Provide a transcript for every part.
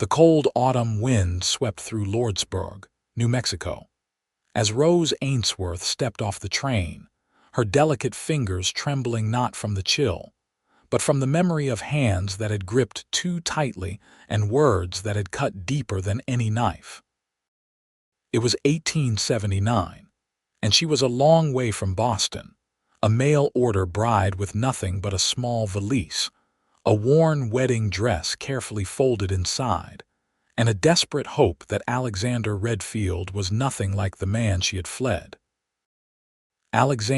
The cold autumn wind swept through Lordsburg, New Mexico. As Rose Ainsworth stepped off the train, her delicate fingers trembling not from the chill, but from the memory of hands that had gripped too tightly and words that had cut deeper than any knife. It was 1879, and she was a long way from Boston, a mail-order bride with nothing but a small valise, a worn wedding dress carefully folded inside, and a desperate hope that Alexander Redfield was nothing like the man she had fled. Alex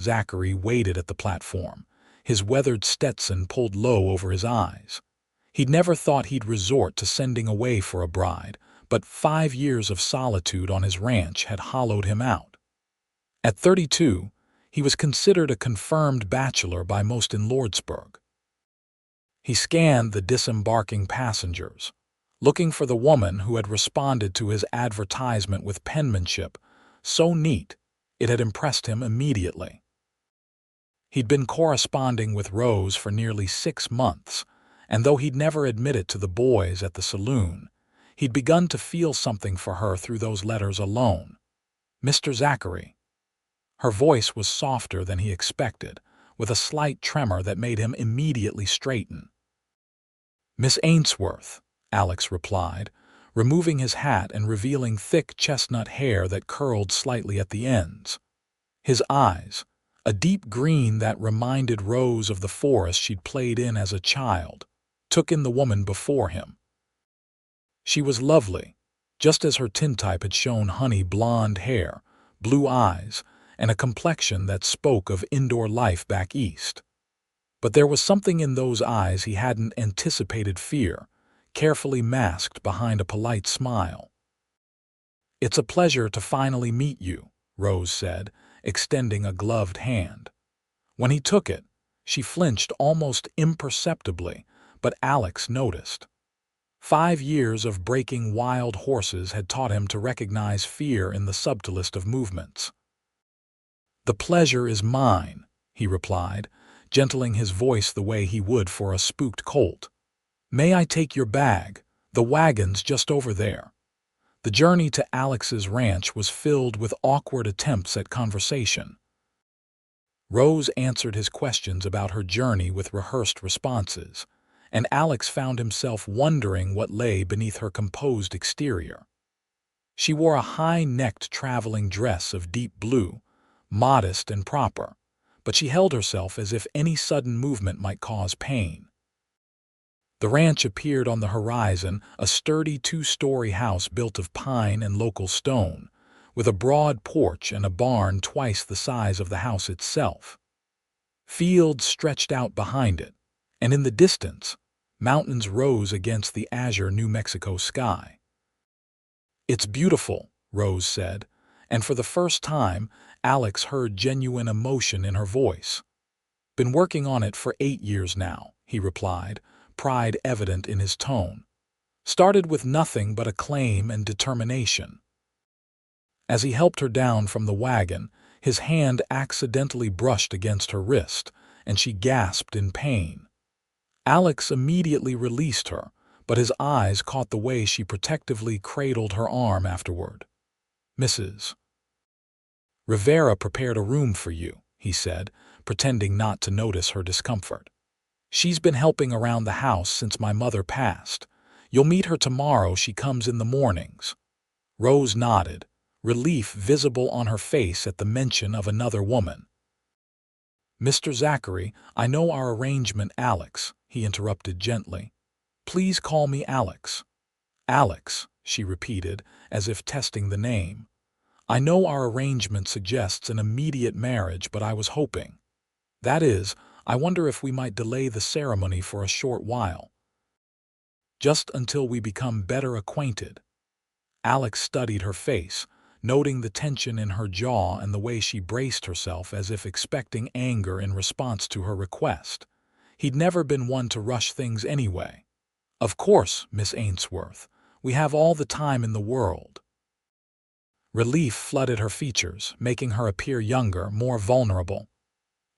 Zachary waited at the platform, his weathered Stetson pulled low over his eyes. He'd never thought he'd resort to sending away for a bride, but 5 years of solitude on his ranch had hollowed him out. At 32, he was considered a confirmed bachelor by most in Lordsburg. He scanned the disembarking passengers, looking for the woman who had responded to his advertisement with penmanship so neat it had impressed him immediately. He'd been corresponding with Rose for nearly 6 months, and though he'd never admit it to the boys at the saloon, he'd begun to feel something for her through those letters alone. Mr. Zachary. Her voice was softer than he expected, with a slight tremor that made him immediately straighten. Miss Ainsworth, Alex replied, removing his hat and revealing thick chestnut hair that curled slightly at the ends. His eyes, a deep green that reminded Rose of the forest she'd played in as a child, took in the woman before him. She was lovely, just as her tintype had shown honey blonde hair, blue eyes, and a complexion that spoke of indoor life back east. But there was something in those eyes he hadn't anticipated: fear, carefully masked behind a polite smile. "It's a pleasure to finally meet you," Rose said, extending a gloved hand. When he took it, she flinched almost imperceptibly, but Alex noticed. 5 years of breaking wild horses had taught him to recognize fear in the subtlest of movements. "The pleasure is mine," he replied, gentling his voice the way he would for a spooked colt. "May I take your bag? The wagon's just over there." The journey to Alex's ranch was filled with awkward attempts at conversation. Rose answered his questions about her journey with rehearsed responses, and Alex found himself wondering what lay beneath her composed exterior. She wore a high-necked traveling dress of deep blue, modest and proper, but she held herself as if any sudden movement might cause pain. The ranch appeared on the horizon, a sturdy 2-story house built of pine and local stone, with a broad porch and a barn twice the size of the house itself. Fields stretched out behind it, and in the distance, mountains rose against the azure New Mexico sky. "It's beautiful," Rose said, and for the first time, Alex heard genuine emotion in her voice. "Been working on it for 8 years now," he replied, pride evident in his tone. "Started with nothing but acclaim and determination." As he helped her down from the wagon, his hand accidentally brushed against her wrist, and she gasped in pain. Alex immediately released her, but his eyes caught the way she protectively cradled her arm afterward. "Mrs. Rivera prepared a room for you," he said, pretending not to notice her discomfort. "She's been helping around the house since my mother passed. You'll meet her tomorrow. She comes in the mornings." Rose nodded, relief visible on her face at the mention of another woman. "Mr. Zachary, I know our arrangement." "Alex," he interrupted gently. "Please call me Alex." "Alex," she repeated, as if testing the name. "I know our arrangement suggests an immediate marriage, but I was hoping. That is, I wonder if we might delay the ceremony for a short while. Just until we become better acquainted." Alex studied her face, noting the tension in her jaw and the way she braced herself as if expecting anger in response to her request. He'd never been one to rush things anyway. "Of course, Miss Ainsworth. We have all the time in the world." Relief flooded her features, making her appear younger, more vulnerable.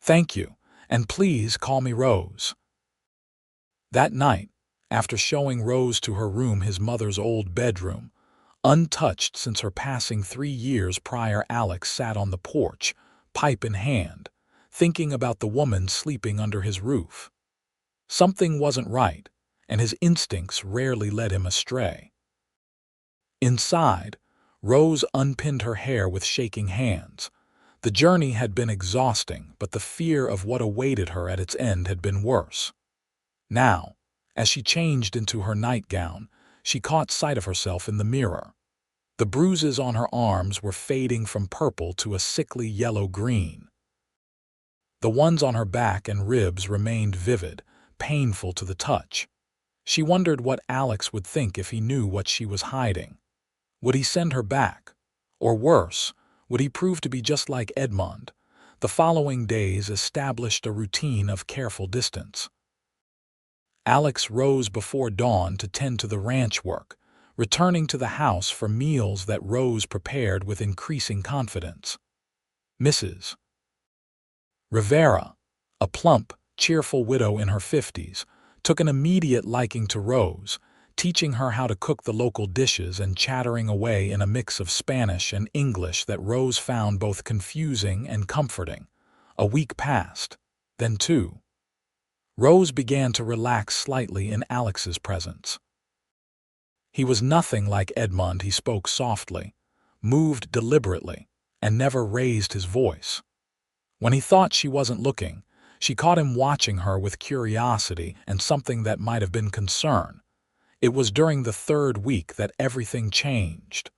"Thank you, and please call me Rose." That night, after showing Rose to her room, his mother's old bedroom. Untouched since her passing 3 years prior, Alex sat on the porch, pipe in hand, thinking about the woman sleeping under his roof. Something wasn't right, and his instincts rarely led him astray. Inside, Rose unpinned her hair with shaking hands. The journey had been exhausting, but the fear of what awaited her at its end had been worse. Now, as she changed into her nightgown, she caught sight of herself in the mirror. The bruises on her arms were fading from purple to a sickly yellow-green. The ones on her back and ribs remained vivid, painful to the touch. She wondered what Alex would think if he knew what she was hiding. Would he send her back? Or worse, would he prove to be just like Edmond? The following days established a routine of careful distance. Alex rose before dawn to tend to the ranch work, returning to the house for meals that Rose prepared with increasing confidence. Mrs. Rivera, a plump, cheerful widow in her 50s, took an immediate liking to Rose, teaching her how to cook the local dishes and chattering away in a mix of Spanish and English that Rose found both confusing and comforting. A week passed, then two. Rose began to relax slightly in Alex's presence. He was nothing like Edmond. He spoke softly, moved deliberately, and never raised his voice. When he thought she wasn't looking, she caught him watching her with curiosity and something that might have been concern. It was during the 3rd week that everything changed.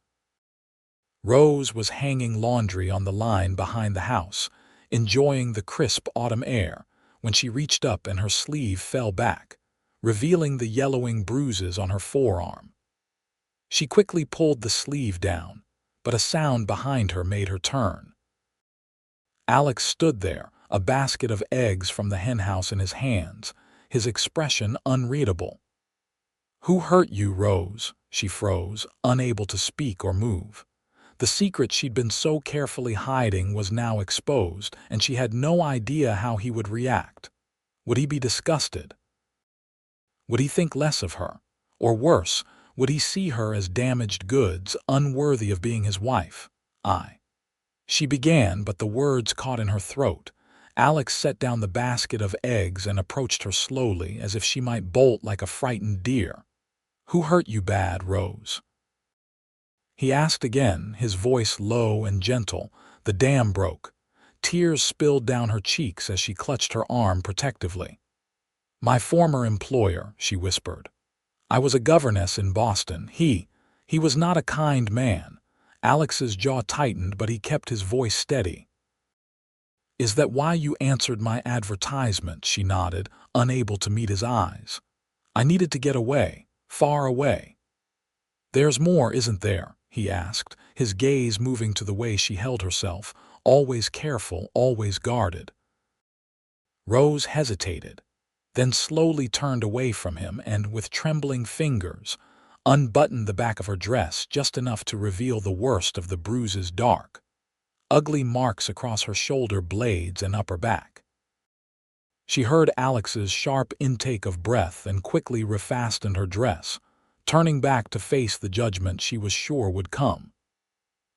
Rose was hanging laundry on the line behind the house, enjoying the crisp autumn air, when she reached up and her sleeve fell back, revealing the yellowing bruises on her forearm. She quickly pulled the sleeve down, but a sound behind her made her turn. Alex stood there, a basket of eggs from the henhouse in his hands, his expression unreadable. "Who hurt you, Rose?" She froze, unable to speak or move. The secret she'd been so carefully hiding was now exposed, and she had no idea how he would react. Would he be disgusted? Would he think less of her? Or worse, would he see her as damaged goods, unworthy of being his wife? She began, but the words caught in her throat. Alex set down the basket of eggs and approached her slowly, as if she might bolt like a frightened deer. "Who hurt you bad, Rose?" He asked again, his voice low and gentle. The dam broke. Tears spilled down her cheeks as she clutched her arm protectively. "My former employer," she whispered. "I was a governess in Boston. He was not a kind man." Alex's jaw tightened, but he kept his voice steady. "Is that why you answered my advertisement?" She nodded, unable to meet his eyes. "I needed to get away, far away." "There's more, isn't there?" he asked, his gaze moving to the way she held herself, always careful, always guarded. Rose hesitated, then slowly turned away from him and, with trembling fingers, unbuttoned the back of her dress just enough to reveal the worst of the bruises, dark, ugly marks across her shoulder blades and upper back. She heard Alex's sharp intake of breath and quickly refastened her dress, turning back to face the judgment she was sure would come.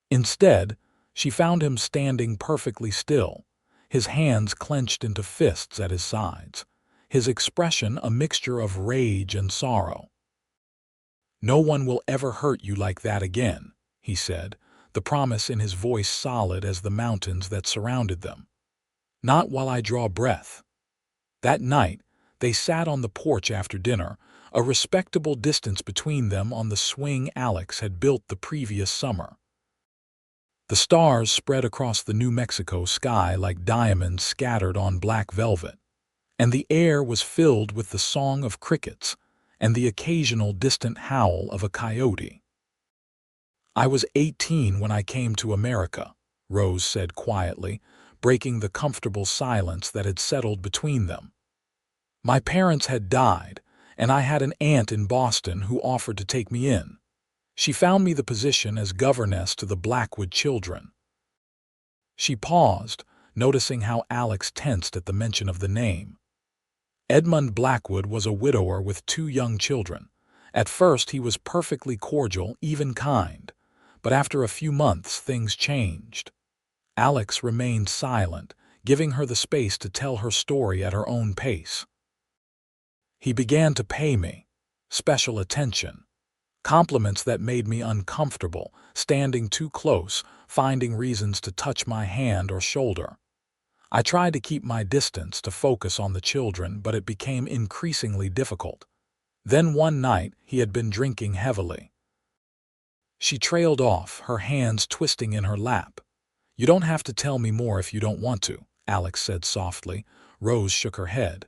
Instead, she found him standing perfectly still, his hands clenched into fists at his sides, his expression a mixture of rage and sorrow. "No one will ever hurt you like that again," he said, the promise in his voice solid as the mountains that surrounded them. "Not while I draw breath." That night, they sat on the porch after dinner, a respectable distance between them on the swing Alex had built the previous summer. The stars spread across the New Mexico sky like diamonds scattered on black velvet, and the air was filled with the song of crickets and the occasional distant howl of a coyote. "I was 18 when I came to America," Rose said quietly, breaking the comfortable silence that had settled between them. "My parents had died, and I had an aunt in Boston who offered to take me in. She found me the position as governess to the Blackwood children." She paused, noticing how Alex tensed at the mention of the name. Edmund Blackwood was a widower with 2 young children. At first he was perfectly cordial, even kind. But after a few months things changed. Alex remained silent, giving her the space to tell her story at her own pace. He began to pay me special attention, compliments that made me uncomfortable, standing too close, finding reasons to touch my hand or shoulder. I tried to keep my distance to focus on the children, but it became increasingly difficult. Then one night he had been drinking heavily. She trailed off, her hands twisting in her lap. "You don't have to tell me more if you don't want to," Alex said softly. Rose shook her head.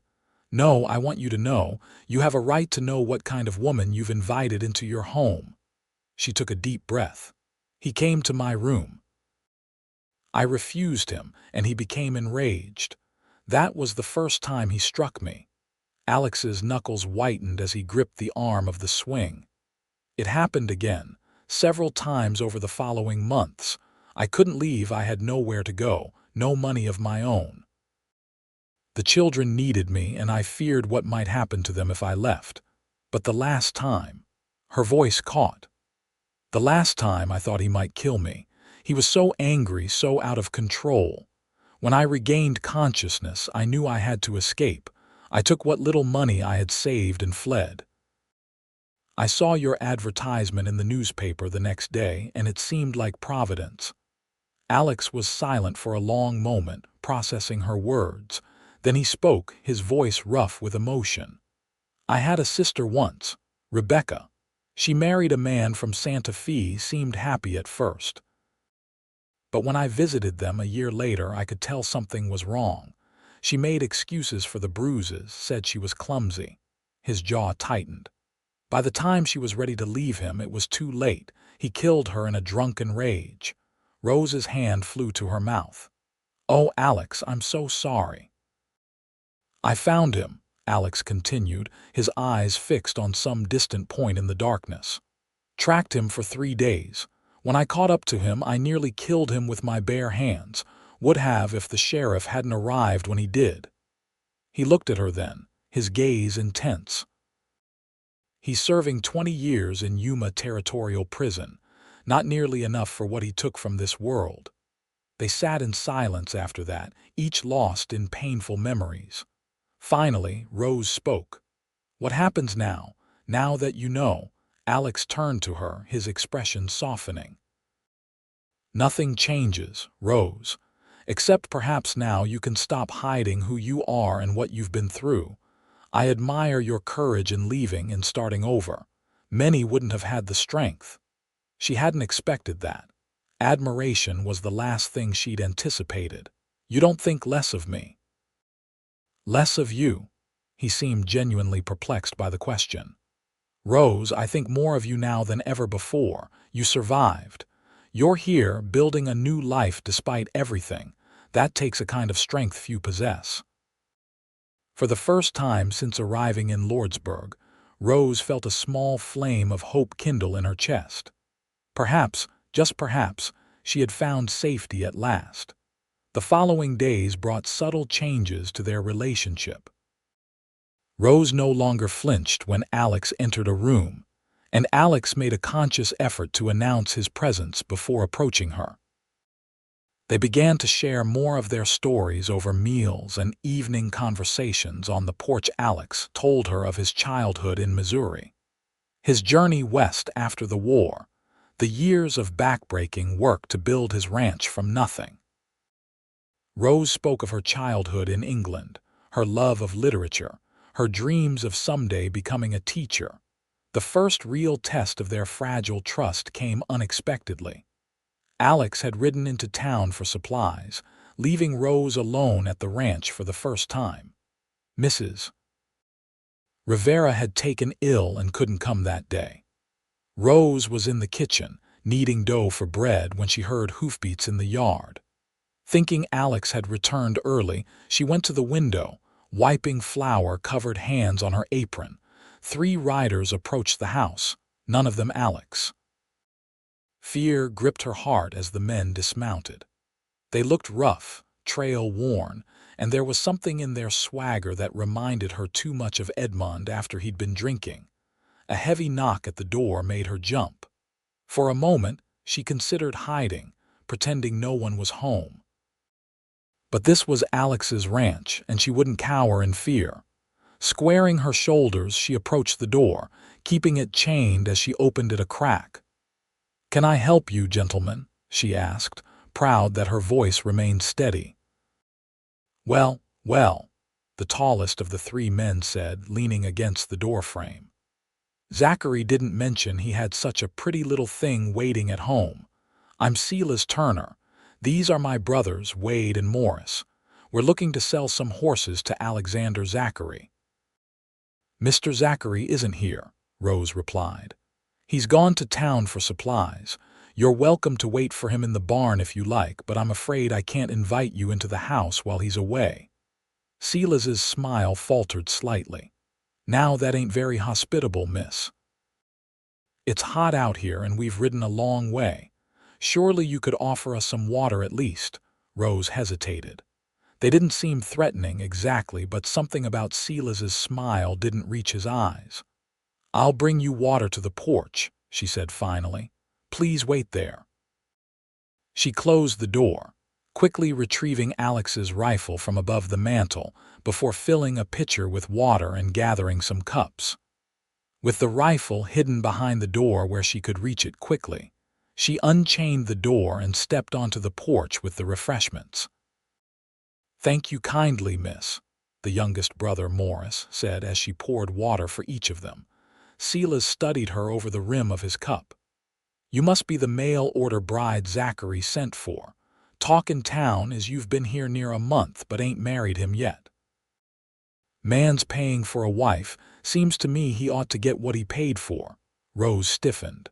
"No, I want you to know. You have a right to know what kind of woman you've invited into your home." She took a deep breath. "He came to my room. I refused him, and he became enraged. That was the first time he struck me." Alex's knuckles whitened as he gripped the arm of the swing. "It happened again, several times over the following months. I couldn't leave, I had nowhere to go, no money of my own. The children needed me, and I feared what might happen to them if I left. But the last time," her voice caught. "The last time I thought he might kill me. He was so angry, so out of control. When I regained consciousness, I knew I had to escape. I took what little money I had saved and fled. I saw your advertisement in the newspaper the next day, and it seemed like Providence." Alex was silent for a long moment, processing her words. Then he spoke, his voice rough with emotion. "I had a sister once, Rebecca. She married a man from Santa Fe, seemed happy at first. But when I visited them a year later, I could tell something was wrong. She made excuses for the bruises, said she was clumsy." His jaw tightened. "By the time she was ready to leave him, it was too late. He killed her in a drunken rage." Rose's hand flew to her mouth. "Oh, Alex, I'm so sorry." "I found him," Alex continued, his eyes fixed on some distant point in the darkness. "Tracked him for 3 days. When I caught up to him, I nearly killed him with my bare hands. Would have if the sheriff hadn't arrived when he did." He looked at her then, his gaze intense. "He's serving 20 years in Yuma Territorial Prison. Not nearly enough for what he took from this world." They sat in silence after that, each lost in painful memories. Finally, Rose spoke. "What happens now that you know?" Alex turned to her, his expression softening. "Nothing changes, Rose. Except perhaps now you can stop hiding who you are and what you've been through. I admire your courage in leaving and starting over. Many wouldn't have had the strength." She hadn't expected that. Admiration was the last thing she'd anticipated. "You don't think less of me?" "Less of you?" He seemed genuinely perplexed by the question. "Rose, I think more of you now than ever before. You survived. You're here, building a new life despite everything. That takes a kind of strength few possess." For the first time since arriving in Lordsburg, Rose felt a small flame of hope kindle in her chest. Perhaps, just perhaps, she had found safety at last. The following days brought subtle changes to their relationship. Rose no longer flinched when Alex entered a room, and Alex made a conscious effort to announce his presence before approaching her. They began to share more of their stories over meals and evening conversations on the porch. Alex told her of his childhood in Missouri, his journey west after the war, the years of backbreaking work to build his ranch from nothing. Rose spoke of her childhood in England, her love of literature, her dreams of someday becoming a teacher. The first real test of their fragile trust came unexpectedly. Alex had ridden into town for supplies, leaving Rose alone at the ranch for the first time. Mrs. Rivera had taken ill and couldn't come that day. Rose was in the kitchen, kneading dough for bread when she heard hoofbeats in the yard. Thinking Alex had returned early, she went to the window, wiping flour-covered hands on her apron. 3 riders approached the house, none of them Alex. Fear gripped her heart as the men dismounted. They looked rough, trail-worn, and there was something in their swagger that reminded her too much of Edmund after he'd been drinking. A heavy knock at the door made her jump. For a moment, she considered hiding, pretending no one was home. But this was Alex's ranch, and she wouldn't cower in fear. Squaring her shoulders, she approached the door, keeping it chained as she opened it a crack. "Can I help you, gentlemen?" she asked, proud that her voice remained steady. "Well, well," the tallest of the three men said, leaning against the doorframe. Zachary didn't mention he had such a pretty little thing waiting at home. "I'm Silas Turner. These are my brothers, Wade and Morris. We're looking to sell some horses to Alexander Zachary." "Mr. Zachary isn't here," Rose replied. "He's gone to town for supplies. You're welcome to wait for him in the barn if you like, but I'm afraid I can't invite you into the house while he's away." Silas's smile faltered slightly. "Now that ain't very hospitable, miss. It's hot out here and we've ridden a long way. Surely you could offer us some water at least." Rose hesitated. They didn't seem threatening exactly, but something about Silas's smile didn't reach his eyes. "I'll bring you water to the porch," she said finally. "Please wait there." She closed the door, quickly retrieving Alex's rifle from above the mantel before filling a pitcher with water and gathering some cups. With the rifle hidden behind the door where she could reach it quickly, she unchained the door and stepped onto the porch with the refreshments. "Thank you kindly, miss," the youngest brother, Morris, said as she poured water for each of them. Silas studied her over the rim of his cup. "You must be the mail-order bride Zachary sent for. Talk in town is you've been here near a month but ain't married him yet." "Man's paying for a wife. Seems to me he ought to get what he paid for." Rose stiffened.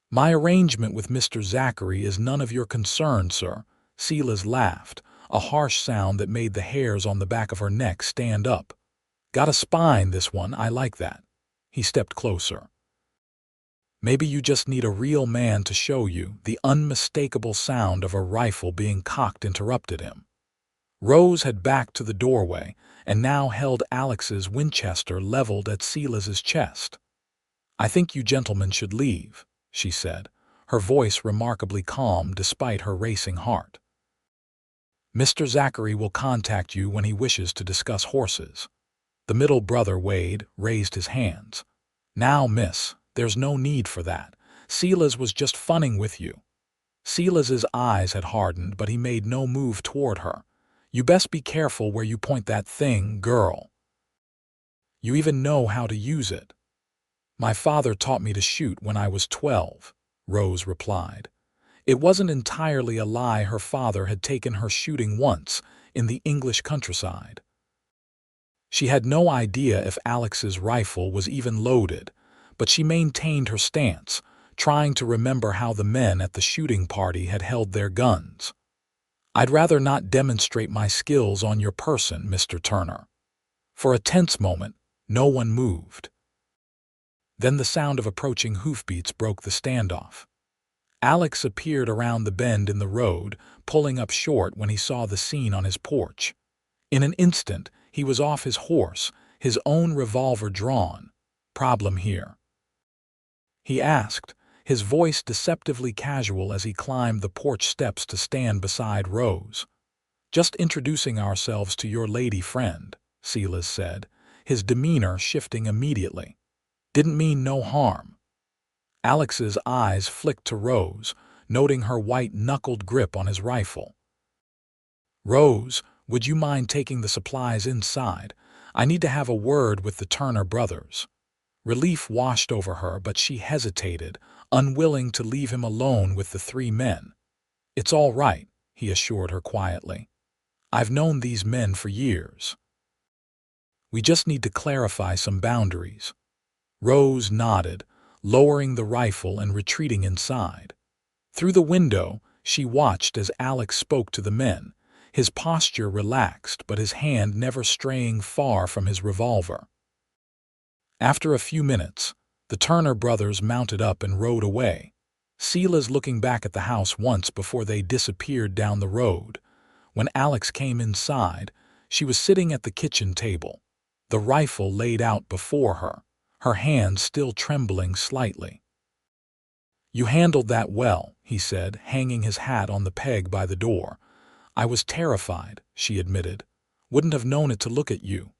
"My arrangement with Mr. Zachary is none of your concern, sir." Silas laughed, a harsh sound that made the hairs on the back of her neck stand up. "Got a spine, this one. I like that." He stepped closer. "Maybe you just need a real man to show you." The unmistakable sound of a rifle being cocked interrupted him. Rose had backed to the doorway and now held Alex's Winchester leveled at Silas's chest. "I think you gentlemen should leave," she said, her voice remarkably calm despite her racing heart. "Mr. Zachary will contact you when he wishes to discuss horses." The middle brother, Wade, raised his hands. "Now, miss, there's no need for that. Silas was just funning with you." Silas's eyes had hardened, but he made no move toward her. "You best be careful where you point that thing, girl. You even know how to use it." "My father taught me to shoot when I was 12, Rose replied. It wasn't entirely a lie. Her father had taken her shooting once in the English countryside. She had no idea if Alex's rifle was even loaded, but she maintained her stance, trying to remember how the men at the shooting party had held their guns. "I'd rather not demonstrate my skills on your person, Mr. Turner." For a tense moment, no one moved. Then the sound of approaching hoofbeats broke the standoff. Alex appeared around the bend in the road, pulling up short when he saw the scene on his porch. In an instant, he was off his horse, his own revolver drawn. "Problem here?" he asked, his voice deceptively casual as he climbed the porch steps to stand beside Rose. "Just introducing ourselves to your lady friend," Silas said, his demeanor shifting immediately. "Didn't mean no harm." Alex's eyes flicked to Rose, noting her white-knuckled grip on his rifle. "Rose, would you mind taking the supplies inside? I need to have a word with the Turner brothers." Relief washed over her, but she hesitated, unwilling to leave him alone with the three men. "It's all right," he assured her quietly. "I've known these men for years. We just need to clarify some boundaries." Rose nodded, lowering the rifle and retreating inside. Through the window, she watched as Alex spoke to the men, his posture relaxed but his hand never straying far from his revolver. After a few minutes, the Turner brothers mounted up and rode away, Silas looking back at the house once before they disappeared down the road. When Alex came inside, She was sitting at the kitchen table, the rifle laid out before her hands still trembling slightly. "You handled that well," he said, hanging his hat on the peg by the door. "I was terrified," she admitted. "Wouldn't have known it to look at you."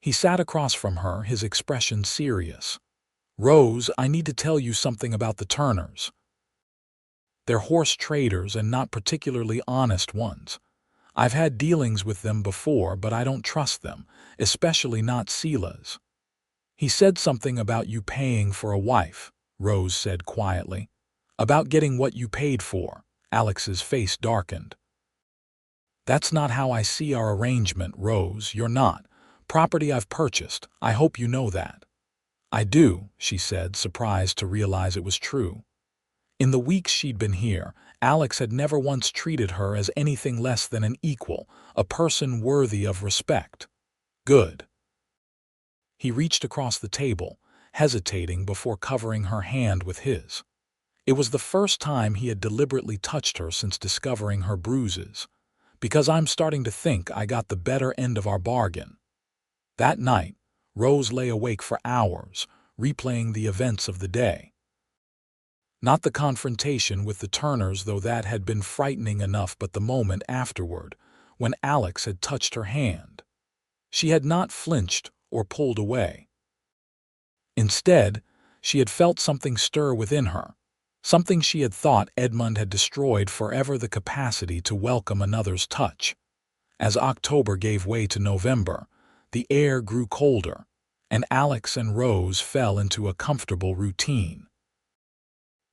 He sat across from her, his expression serious. "Rose, I need to tell you something about the Turners. They're horse traders and not particularly honest ones. I've had dealings with them before, but I don't trust them, especially not Sela's." "He said something about you paying for a wife," Rose said quietly. "About getting what you paid for." Alex's face darkened. "That's not how I see our arrangement, Rose. You're not. Property I've purchased. I hope you know that." "I do," she said, surprised to realize it was true. In the weeks she'd been here, Alex had never once treated her as anything less than an equal, a person worthy of respect. "Good." He reached across the table, hesitating before covering her hand with his. It was the first time he had deliberately touched her since discovering her bruises. "Because I'm starting to think I got the better end of our bargain." That night, Rose lay awake for hours, replaying the events of the day. Not the confrontation with the Turners, though that had been frightening enough, but the moment afterward, when Alex had touched her hand. She had not flinched or pulled away. Instead, she had felt something stir within her, something she had thought Edmund had destroyed forever: the capacity to welcome another's touch. As October gave way to November, the air grew colder, and Alex and Rose fell into a comfortable routine.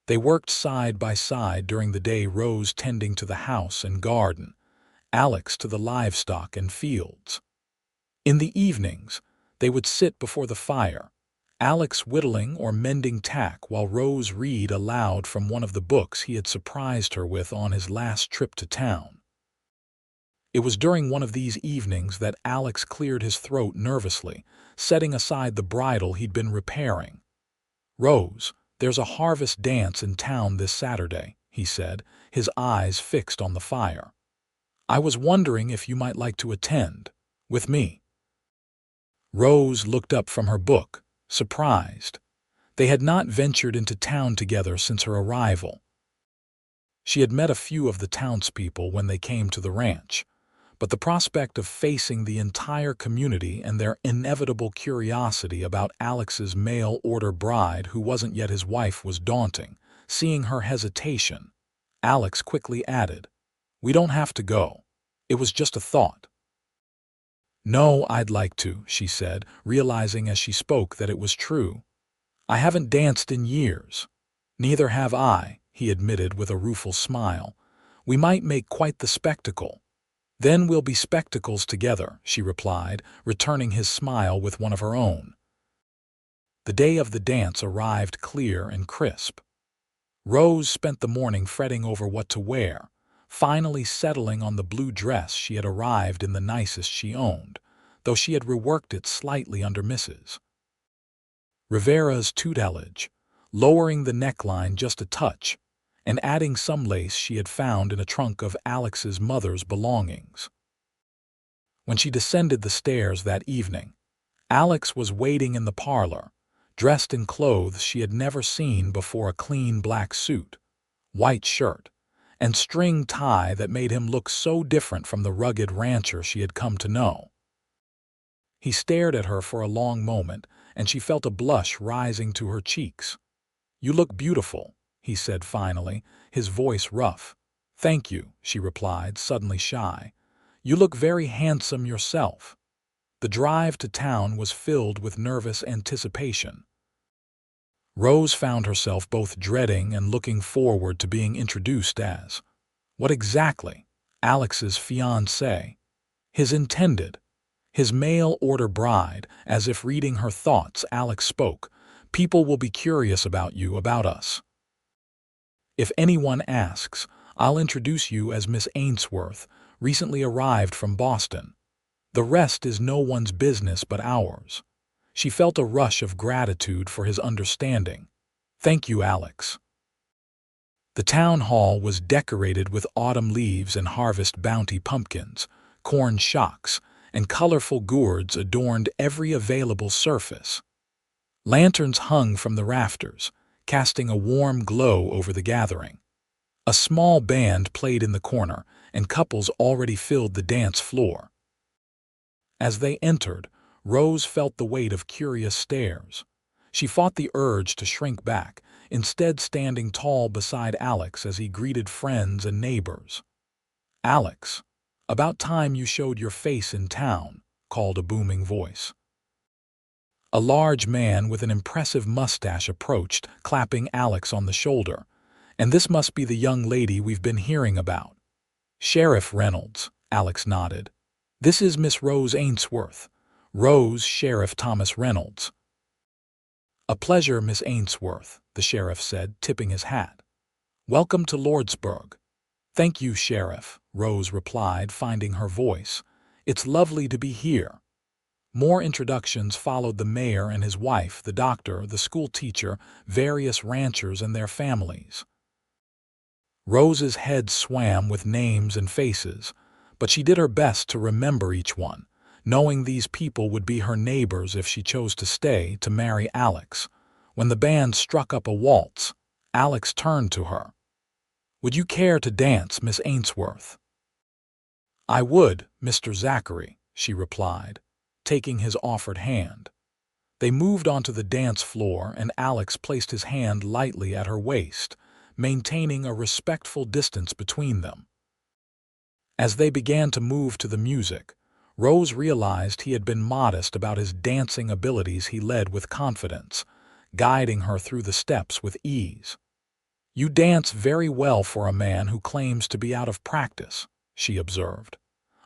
They worked side by side during the day, Rose tending to the house and garden, Alex to the livestock and fields. In the evenings, they would sit before the fire, Alex whittling or mending tack while Rose read aloud from one of the books he had surprised her with on his last trip to town. It was during one of these evenings that Alex cleared his throat nervously, setting aside the bridle he'd been repairing. "Rose, there's a harvest dance in town this Saturday," he said, his eyes fixed on the fire. "I was wondering if you might like to attend, with me." Rose looked up from her book, surprised. They had not ventured into town together since her arrival. She had met a few of the townspeople when they came to the ranch, but the prospect of facing the entire community and their inevitable curiosity about Alex's mail-order bride who wasn't yet his wife was daunting. Seeing her hesitation, Alex quickly added, "We don't have to go. It was just a thought." "No, I'd like to," she said, realizing as she spoke that it was true. "I haven't danced in years." "Neither have I," he admitted with a rueful smile. "We might make quite the spectacle." "Then we'll be spectacles together," she replied, returning his smile with one of her own. The day of the dance arrived clear and crisp. Rose spent the morning fretting over what to wear, finally settling on the blue dress she had arrived in, the nicest she owned, though she had reworked it slightly under Mrs. Rivera's tutelage, lowering the neckline just a touch, and adding some lace she had found in a trunk of Alex's mother's belongings. When she descended the stairs that evening, Alex was waiting in the parlor, dressed in clothes she had never seen before: a clean black suit, white shirt, and string tie that made him look so different from the rugged rancher she had come to know. He stared at her for a long moment, and she felt a blush rising to her cheeks. "You look beautiful," he said finally, his voice rough. "Thank you," she replied, suddenly shy. "You look very handsome yourself." The drive to town was filled with nervous anticipation. Rose found herself both dreading and looking forward to being introduced as, what exactly? Alex's fiancée. His intended. His mail-order bride. As if reading her thoughts, Alex spoke. "People will be curious about you, about us. If anyone asks, I'll introduce you as Miss Ainsworth, recently arrived from Boston. The rest is no one's business but ours." She felt a rush of gratitude for his understanding. "Thank you, Alex." The town hall was decorated with autumn leaves and harvest bounty pumpkins, corn shocks, and colorful gourds adorned every available surface. Lanterns hung from the rafters, casting a warm glow over the gathering. A small band played in the corner, and couples already filled the dance floor. As they entered, Rose felt the weight of curious stares. She fought the urge to shrink back, instead standing tall beside Alex as he greeted friends and neighbors. "Alex, about time you showed your face in town," called a booming voice. A large man with an impressive mustache approached, clapping Alex on the shoulder. "And this must be the young lady we've been hearing about." "Sheriff Reynolds," Alex nodded. "This is Miss Rose Ainsworth. Rose, Sheriff Thomas Reynolds." "A pleasure, Miss Ainsworth," the sheriff said, tipping his hat. "Welcome to Lordsburg." "Thank you, Sheriff," Rose replied, finding her voice. "It's lovely to be here." More introductions followed: the mayor and his wife, the doctor, the school teacher, various ranchers and their families. Rose's head swam with names and faces, but she did her best to remember each one, knowing these people would be her neighbors if she chose to stay to marry Alex. When the band struck up a waltz, Alex turned to her. "Would you care to dance, Miss Ainsworth?" "I would, Mr. Zachary," she replied, taking his offered hand. They moved onto the dance floor, and Alex placed his hand lightly at her waist, maintaining a respectful distance between them. As they began to move to the music, Rose realized he had been modest about his dancing abilities. He led with confidence, guiding her through the steps with ease. "You dance very well for a man who claims to be out of practice," she observed.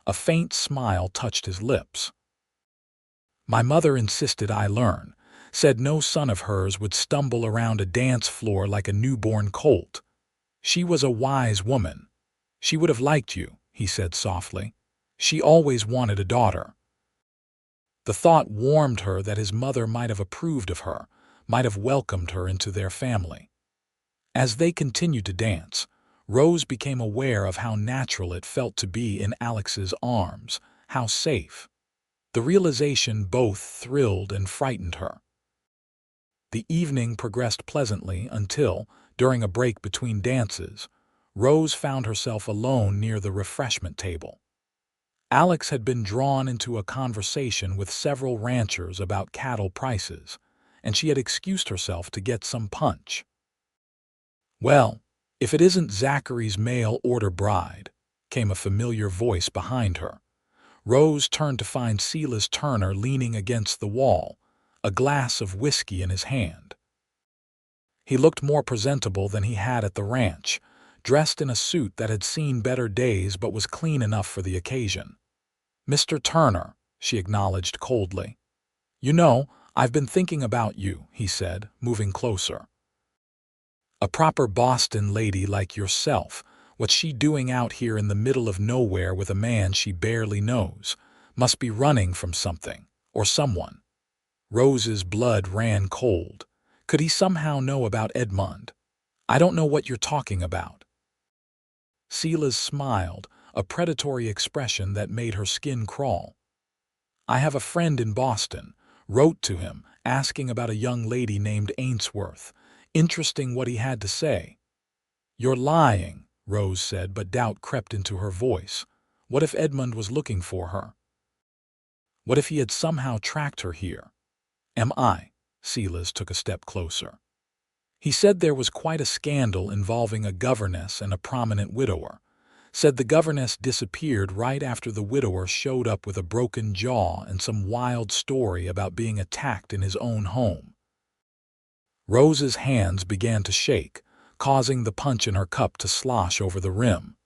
A faint smile touched his lips. "My mother insisted I learn, said no son of hers would stumble around a dance floor like a newborn colt. She was a wise woman. She would have liked you," he said softly. "She always wanted a daughter." The thought warmed her that his mother might have approved of her, might have welcomed her into their family. As they continued to dance, Rose became aware of how natural it felt to be in Alex's arms, how safe. The realization both thrilled and frightened her. The evening progressed pleasantly until, during a break between dances, Rose found herself alone near the refreshment table. Alex had been drawn into a conversation with several ranchers about cattle prices, and she had excused herself to get some punch. "Well, if it isn't Zachary's mail-order bride," came a familiar voice behind her. Rose turned to find Silas Turner leaning against the wall, a glass of whiskey in his hand. He looked more presentable than he had at the ranch, dressed in a suit that had seen better days but was clean enough for the occasion. "Mr. Turner," she acknowledged coldly. "You know, I've been thinking about you," he said, moving closer. "A proper Boston lady like yourself. What's she doing out here in the middle of nowhere with a man she barely knows? Must be running from something, or someone." Rose's blood ran cold. Could he somehow know about Edmund? "I don't know what you're talking about." Silas smiled, a predatory expression that made her skin crawl. "I have a friend in Boston. Wrote to him, asking about a young lady named Ainsworth. Interesting what he had to say." "You're lying," Rose said, but doubt crept into her voice. What if Edmund was looking for her? What if he had somehow tracked her here? "Am I?" Silas took a step closer. "He said there was quite a scandal involving a governess and a prominent widower. Said the governess disappeared right after the widower showed up with a broken jaw and some wild story about being attacked in his own home." Rose's hands began to shake, causing the punch in her cup to slosh over the rim.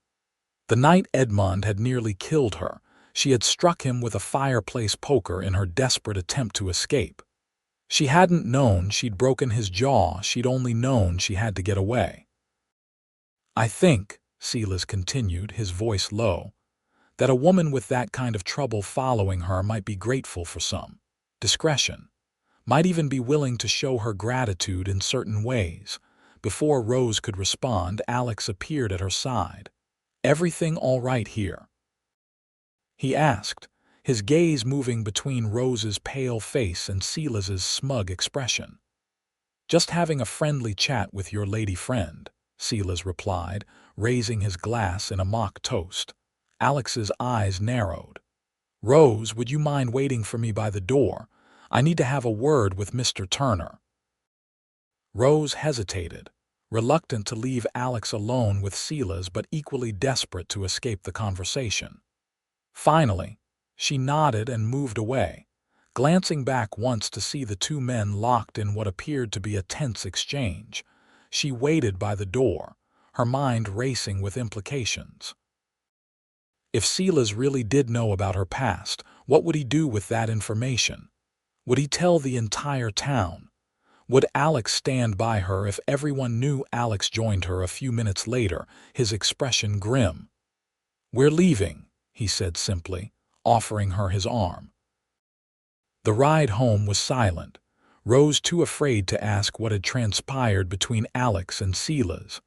The night Edmund had nearly killed her, she had struck him with a fireplace poker in her desperate attempt to escape. She hadn't known she'd broken his jaw, she'd only known she had to get away. "I think," Silas continued, his voice low, "that a woman with that kind of trouble following her might be grateful for some discretion, might even be willing to show her gratitude in certain ways." Before Rose could respond, Alex appeared at her side. "Everything all right here?" he asked, his gaze moving between Rose's pale face and Silas's smug expression. "Just having a friendly chat with your lady friend," Silas replied, raising his glass in a mock toast. Alex's eyes narrowed. "Rose, would you mind waiting for me by the door? I need to have a word with Mr. Turner." Rose hesitated, reluctant to leave Alex alone with Silas but equally desperate to escape the conversation. Finally, she nodded and moved away, glancing back once to see the two men locked in what appeared to be a tense exchange. She waited by the door, her mind racing with implications. If Silas really did know about her past, what would he do with that information? Would he tell the entire town? Would Alex stand by her if everyone knew Alex joined her a few minutes later, his expression grim? "We're leaving," he said simply, offering her his arm. The ride home was silent, Rose too afraid to ask what had transpired between Alex and Silas.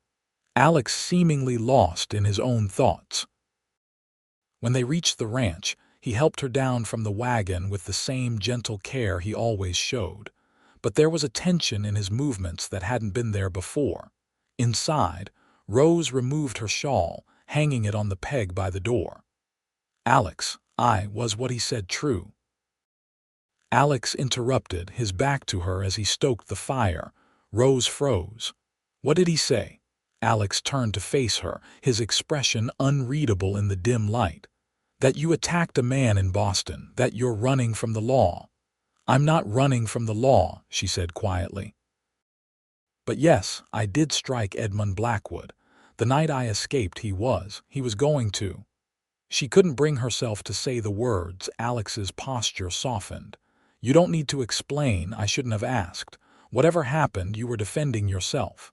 Alex seemingly lost in his own thoughts. When they reached the ranch, he helped her down from the wagon with the same gentle care he always showed. But there was a tension in his movements that hadn't been there before. Inside, Rose removed her shawl, hanging it on the peg by the door. "Alex, was what he said true?" Alex interrupted, his back to her as he stoked the fire. Rose froze. "What did he say?" Alex turned to face her, his expression unreadable in the dim light. "That you attacked a man in Boston, that you're running from the law." "I'm not running from the law," she said quietly. "But yes, I did strike Edmund Blackwood. The night I escaped he was going to." She couldn't bring herself to say the words. Alex's posture softened. "You don't need to explain, I shouldn't have asked. Whatever happened, you were defending yourself."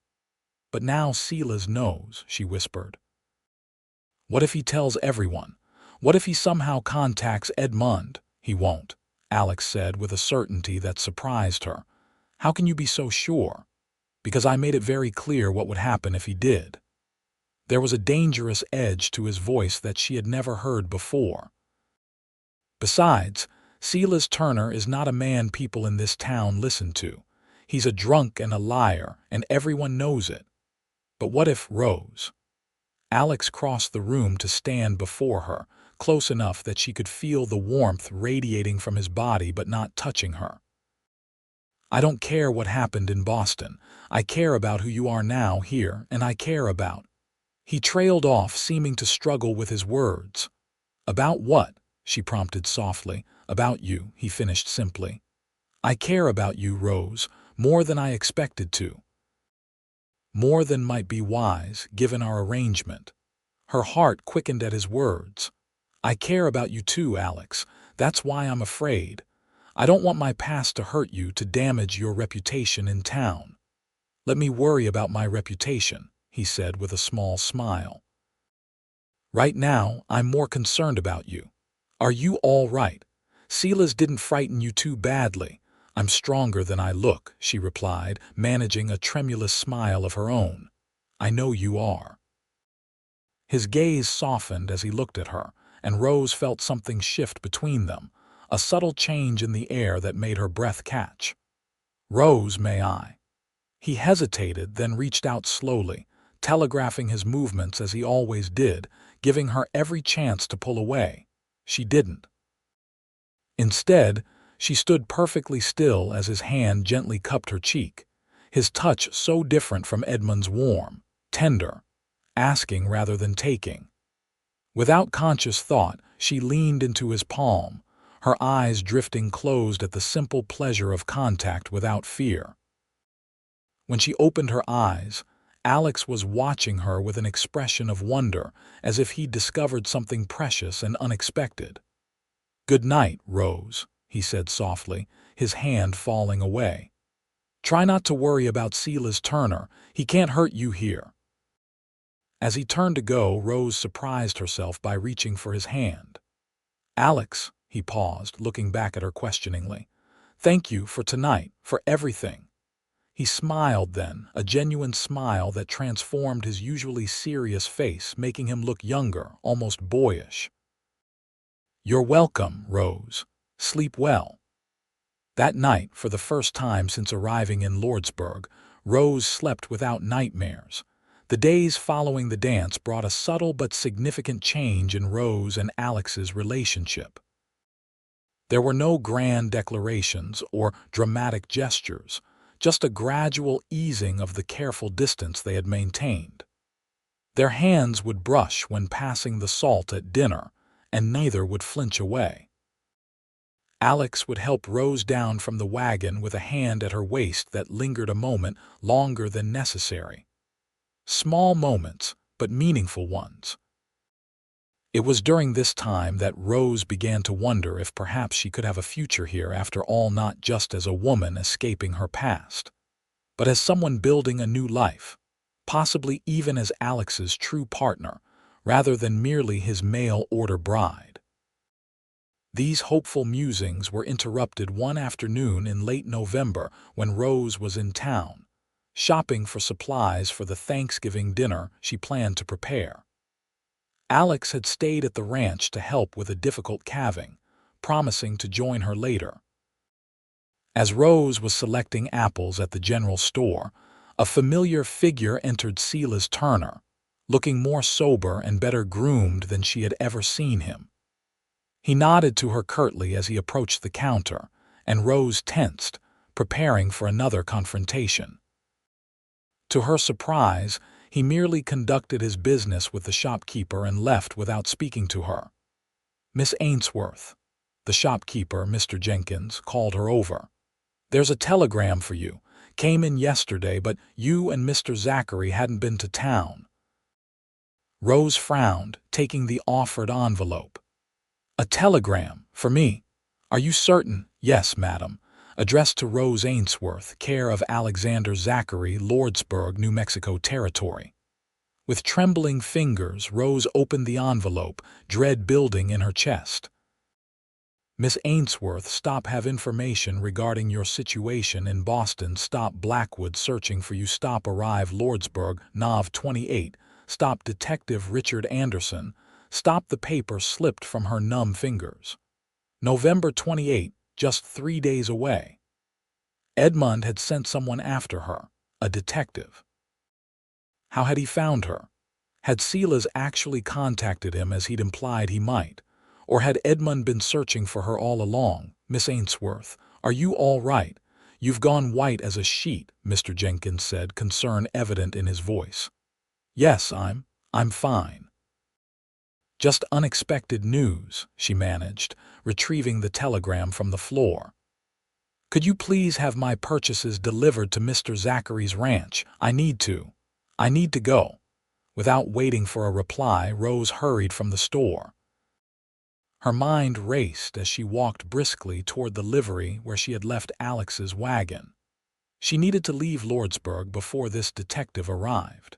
"But now Silas knows," she whispered. "What if he tells everyone? What if he somehow contacts Edmund?" "He won't," Alex said with a certainty that surprised her. "How can you be so sure?" "Because I made it very clear what would happen if he did." There was a dangerous edge to his voice that she had never heard before. "Besides, Silas Turner is not a man people in this town listen to. He's a drunk and a liar, and everyone knows it." "But what if Rose?" Alex crossed the room to stand before her, close enough that she could feel the warmth radiating from his body but not touching her. "I don't care what happened in Boston. I care about who you are now here, and I care about—" He trailed off, seeming to struggle with his words. "About what?" she prompted softly. "About you," he finished simply. "I care about you, Rose, more than I expected to. More than might be wise, given our arrangement." Her heart quickened at his words. "I care about you too, Alex. That's why I'm afraid. I don't want my past to hurt you, to damage your reputation in town." "Let me worry about my reputation," he said with a small smile. "Right now, I'm more concerned about you. Are you all right? Silas didn't frighten you too badly." "I'm stronger than I look," she replied, managing a tremulous smile of her own. "I know you are." His gaze softened as he looked at her, and Rose felt something shift between them, a subtle change in the air that made her breath catch. "Rose, may I?" He hesitated, then reached out slowly, telegraphing his movements as he always did, giving her every chance to pull away. She didn't. Instead, she stood perfectly still as his hand gently cupped her cheek, his touch so different from Edmund's, warm, tender, asking rather than taking. Without conscious thought, she leaned into his palm, her eyes drifting closed at the simple pleasure of contact without fear. When she opened her eyes, Alex was watching her with an expression of wonder, as if he'd discovered something precious and unexpected. "Good night, Rose," he said softly, his hand falling away. "Try not to worry about Silas Turner. He can't hurt you here." As he turned to go, Rose surprised herself by reaching for his hand. "Alex," he paused, looking back at her questioningly. "Thank you for tonight, for everything." He smiled then, a genuine smile that transformed his usually serious face, making him look younger, almost boyish. "You're welcome, Rose. Sleep well." That night, for the first time since arriving in Lordsburg, Rose slept without nightmares. The days following the dance brought a subtle but significant change in Rose and Alex's relationship. There were no grand declarations or dramatic gestures, just a gradual easing of the careful distance they had maintained. Their hands would brush when passing the salt at dinner, and neither would flinch away. Alex would help Rose down from the wagon with a hand at her waist that lingered a moment longer than necessary. Small moments, but meaningful ones. It was during this time that Rose began to wonder if perhaps she could have a future here after all, not just as a woman escaping her past, but as someone building a new life, possibly even as Alex's true partner, rather than merely his mail-order bride. These hopeful musings were interrupted one afternoon in late November when Rose was in town, shopping for supplies for the Thanksgiving dinner she planned to prepare. Alex had stayed at the ranch to help with a difficult calving, promising to join her later. As Rose was selecting apples at the general store, a familiar figure entered Silas Turner, looking more sober and better groomed than she had ever seen him. He nodded to her curtly as he approached the counter, and Rose tensed, preparing for another confrontation. To her surprise, he merely conducted his business with the shopkeeper and left without speaking to her. "Miss Ainsworth," the shopkeeper, Mr. Jenkins, called her over. "There's a telegram for you. Came in yesterday, but you and Mr. Zachary hadn't been to town." Rose frowned, taking the offered envelope. "A telegram? For me? Are you certain?" "Yes, madam. Addressed to Rose Ainsworth, care of Alexander Zachary, Lordsburg, New Mexico Territory." With trembling fingers, Rose opened the envelope, dread building in her chest. "Miss Ainsworth, stop, have information regarding your situation in Boston. Stop Blackwood searching for you. Stop arrive Lordsburg, Nov 28. Stop Detective Richard Anderson. Stop." The paper slipped from her numb fingers. November 28, just 3 days away. Edmund had sent someone after her, a detective. How had he found her? Had Silas actually contacted him as he'd implied he might? Or had Edmund been searching for her all along? "Miss Ainsworth, are you all right? You've gone white as a sheet," Mr. Jenkins said, concern evident in his voice. "Yes, I'm fine." "Just unexpected news," she managed, retrieving the telegram from the floor. "Could you please have my purchases delivered to Mr. Zachary's ranch? I need to go." Without waiting for a reply, Rose hurried from the store. Her mind raced as she walked briskly toward the livery where she had left Alex's wagon. She needed to leave Lordsburg before this detective arrived.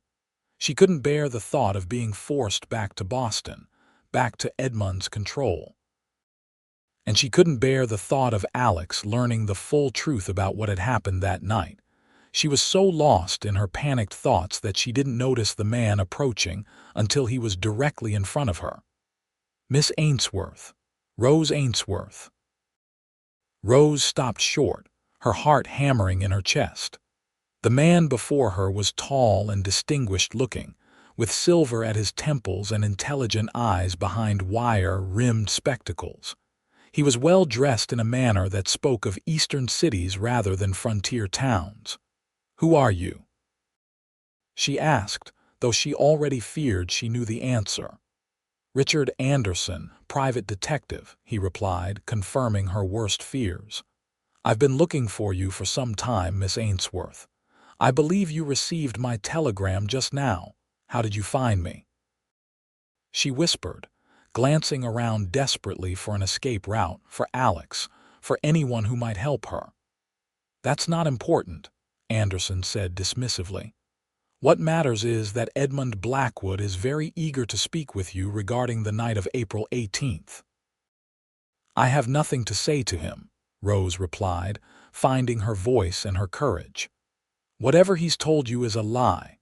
She couldn't bear the thought of being forced back to Boston, back to Edmund's control. And she couldn't bear the thought of Alex learning the full truth about what had happened that night. She was so lost in her panicked thoughts that she didn't notice the man approaching until he was directly in front of her. "Miss Ainsworth, Rose Ainsworth." Rose stopped short, her heart hammering in her chest. The man before her was tall and distinguished-looking, with silver at his temples and intelligent eyes behind wire-rimmed spectacles. He was well-dressed in a manner that spoke of eastern cities rather than frontier towns. "Who are you?" she asked, though she already feared she knew the answer. "Richard Anderson, private detective," he replied, confirming her worst fears. "I've been looking for you for some time, Miss Ainsworth. I believe you received my telegram just now. How did you find me?" she whispered, glancing around desperately for an escape route, for Alex, for anyone who might help her. "That's not important," Anderson said dismissively. "What matters is that Edmund Blackwood is very eager to speak with you regarding the night of April 18th. "I have nothing to say to him," Rose replied, finding her voice and her courage. "Whatever he's told you is a lie.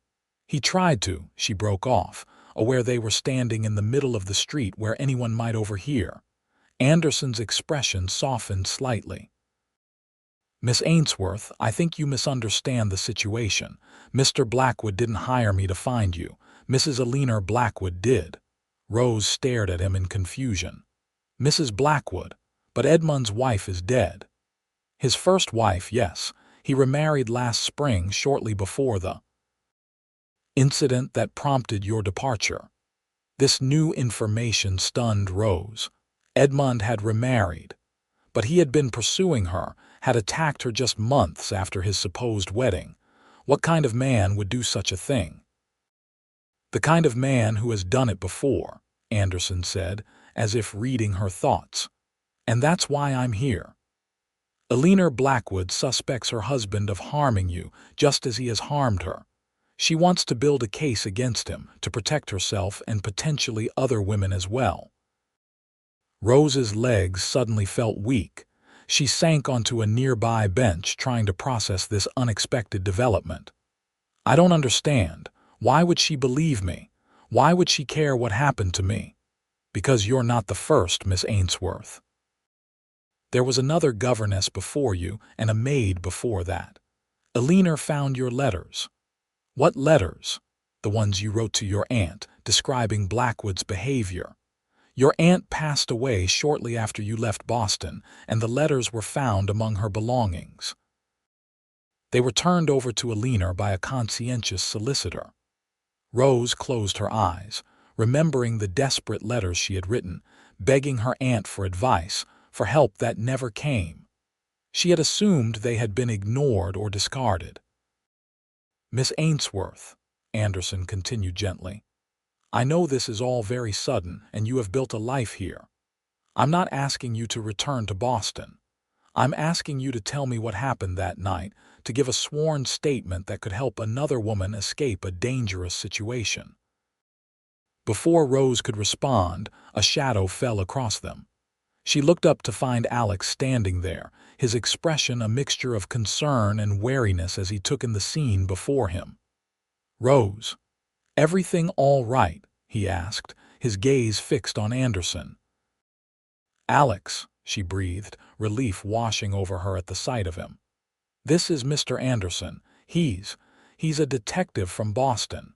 He tried to," she broke off, aware they were standing in the middle of the street where anyone might overhear. Anderson's expression softened slightly. "Miss Ainsworth, I think you misunderstand the situation. Mr. Blackwood didn't hire me to find you. Mrs. Alina Blackwood did." Rose stared at him in confusion. "Mrs. Blackwood? But Edmund's wife is dead." "His first wife, yes. He remarried last spring shortly before the incident that prompted your departure." This new information stunned Rose. Edmund had remarried, but he had been pursuing her, had attacked her just months after his supposed wedding. What kind of man would do such a thing? "The kind of man who has done it before," Anderson said, as if reading her thoughts. "And that's why I'm here. Alina Blackwood suspects her husband of harming you just as he has harmed her. She wants to build a case against him to protect herself and potentially other women as well." Rose's legs suddenly felt weak. She sank onto a nearby bench trying to process this unexpected development. "I don't understand. Why would she believe me? Why would she care what happened to me?" "Because you're not the first, Miss Ainsworth. There was another governess before you and a maid before that. Alina found your letters." "What letters?" "The ones you wrote to your aunt, describing Blackwood's behavior. Your aunt passed away shortly after you left Boston, and the letters were found among her belongings. They were turned over to Alina by a conscientious solicitor." Rose closed her eyes, remembering the desperate letters she had written, begging her aunt for advice, for help that never came. She had assumed they had been ignored or discarded. "Miss Ainsworth," Anderson continued gently, "I know this is all very sudden and you have built a life here. I'm not asking you to return to Boston. I'm asking you to tell me what happened that night, to give a sworn statement that could help another woman escape a dangerous situation." Before Rose could respond, a shadow fell across them. She looked up to find Alex standing there, his expression a mixture of concern and wariness as he took in the scene before him. "Rose, everything all right?" he asked, his gaze fixed on Anderson. "Alex," she breathed, relief washing over her at the sight of him. "This is Mr. Anderson. He's a detective from Boston."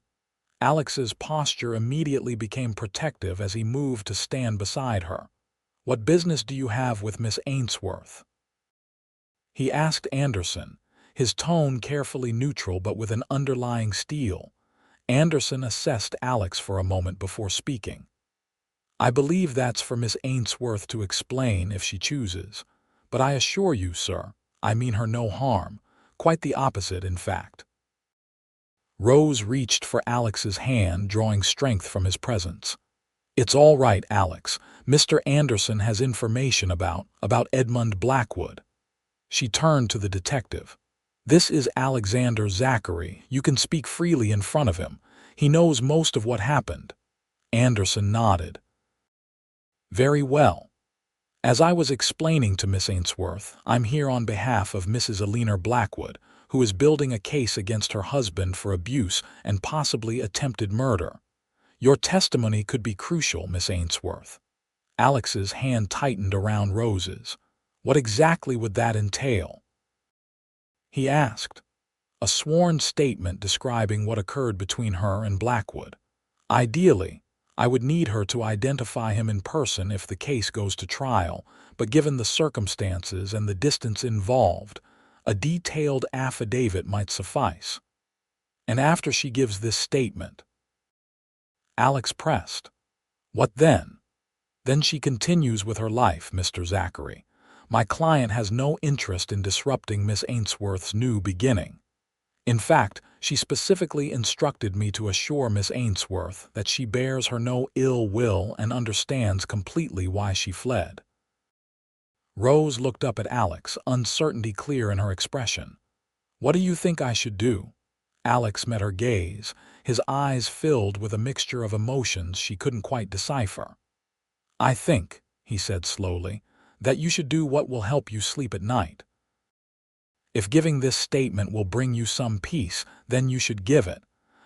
Alex's posture immediately became protective as he moved to stand beside her. "What business do you have with Miss Ainsworth?" he asked Anderson, his tone carefully neutral but with an underlying steel. Anderson assessed Alex for a moment before speaking. "I believe that's for Miss Ainsworth to explain if she chooses. But I assure you, sir, I mean her no harm. Quite the opposite, in fact." Rose reached for Alex's hand, drawing strength from his presence. "It's all right, Alex. Mr. Anderson has information about Edmund Blackwood." She turned to the detective. "This is Alexander Zachary. You can speak freely in front of him. He knows most of what happened." Anderson nodded. "Very well. As I was explaining to Miss Ainsworth, I'm here on behalf of Mrs. Alina Blackwood, who is building a case against her husband for abuse and possibly attempted murder. Your testimony could be crucial, Miss Ainsworth." Alex's hand tightened around Rose's. "What exactly would that entail?" he asked. "A sworn statement describing what occurred between her and Blackwood. Ideally, I would need her to identify him in person if the case goes to trial, but given the circumstances and the distance involved, a detailed affidavit might suffice." "And after she gives this statement?" Alex pressed. "What then?" "Then she continues with her life, Mr. Zachary. My client has no interest in disrupting Miss Ainsworth's new beginning. In fact, she specifically instructed me to assure Miss Ainsworth that she bears her no ill will and understands completely why she fled." Rose looked up at Alex, uncertainty clear in her expression. "What do you think I should do?" Alex met her gaze, his eyes filled with a mixture of emotions she couldn't quite decipher. "I think," he said slowly, "that you should do what will help you sleep at night. If giving this statement will bring you some peace, then you should give it.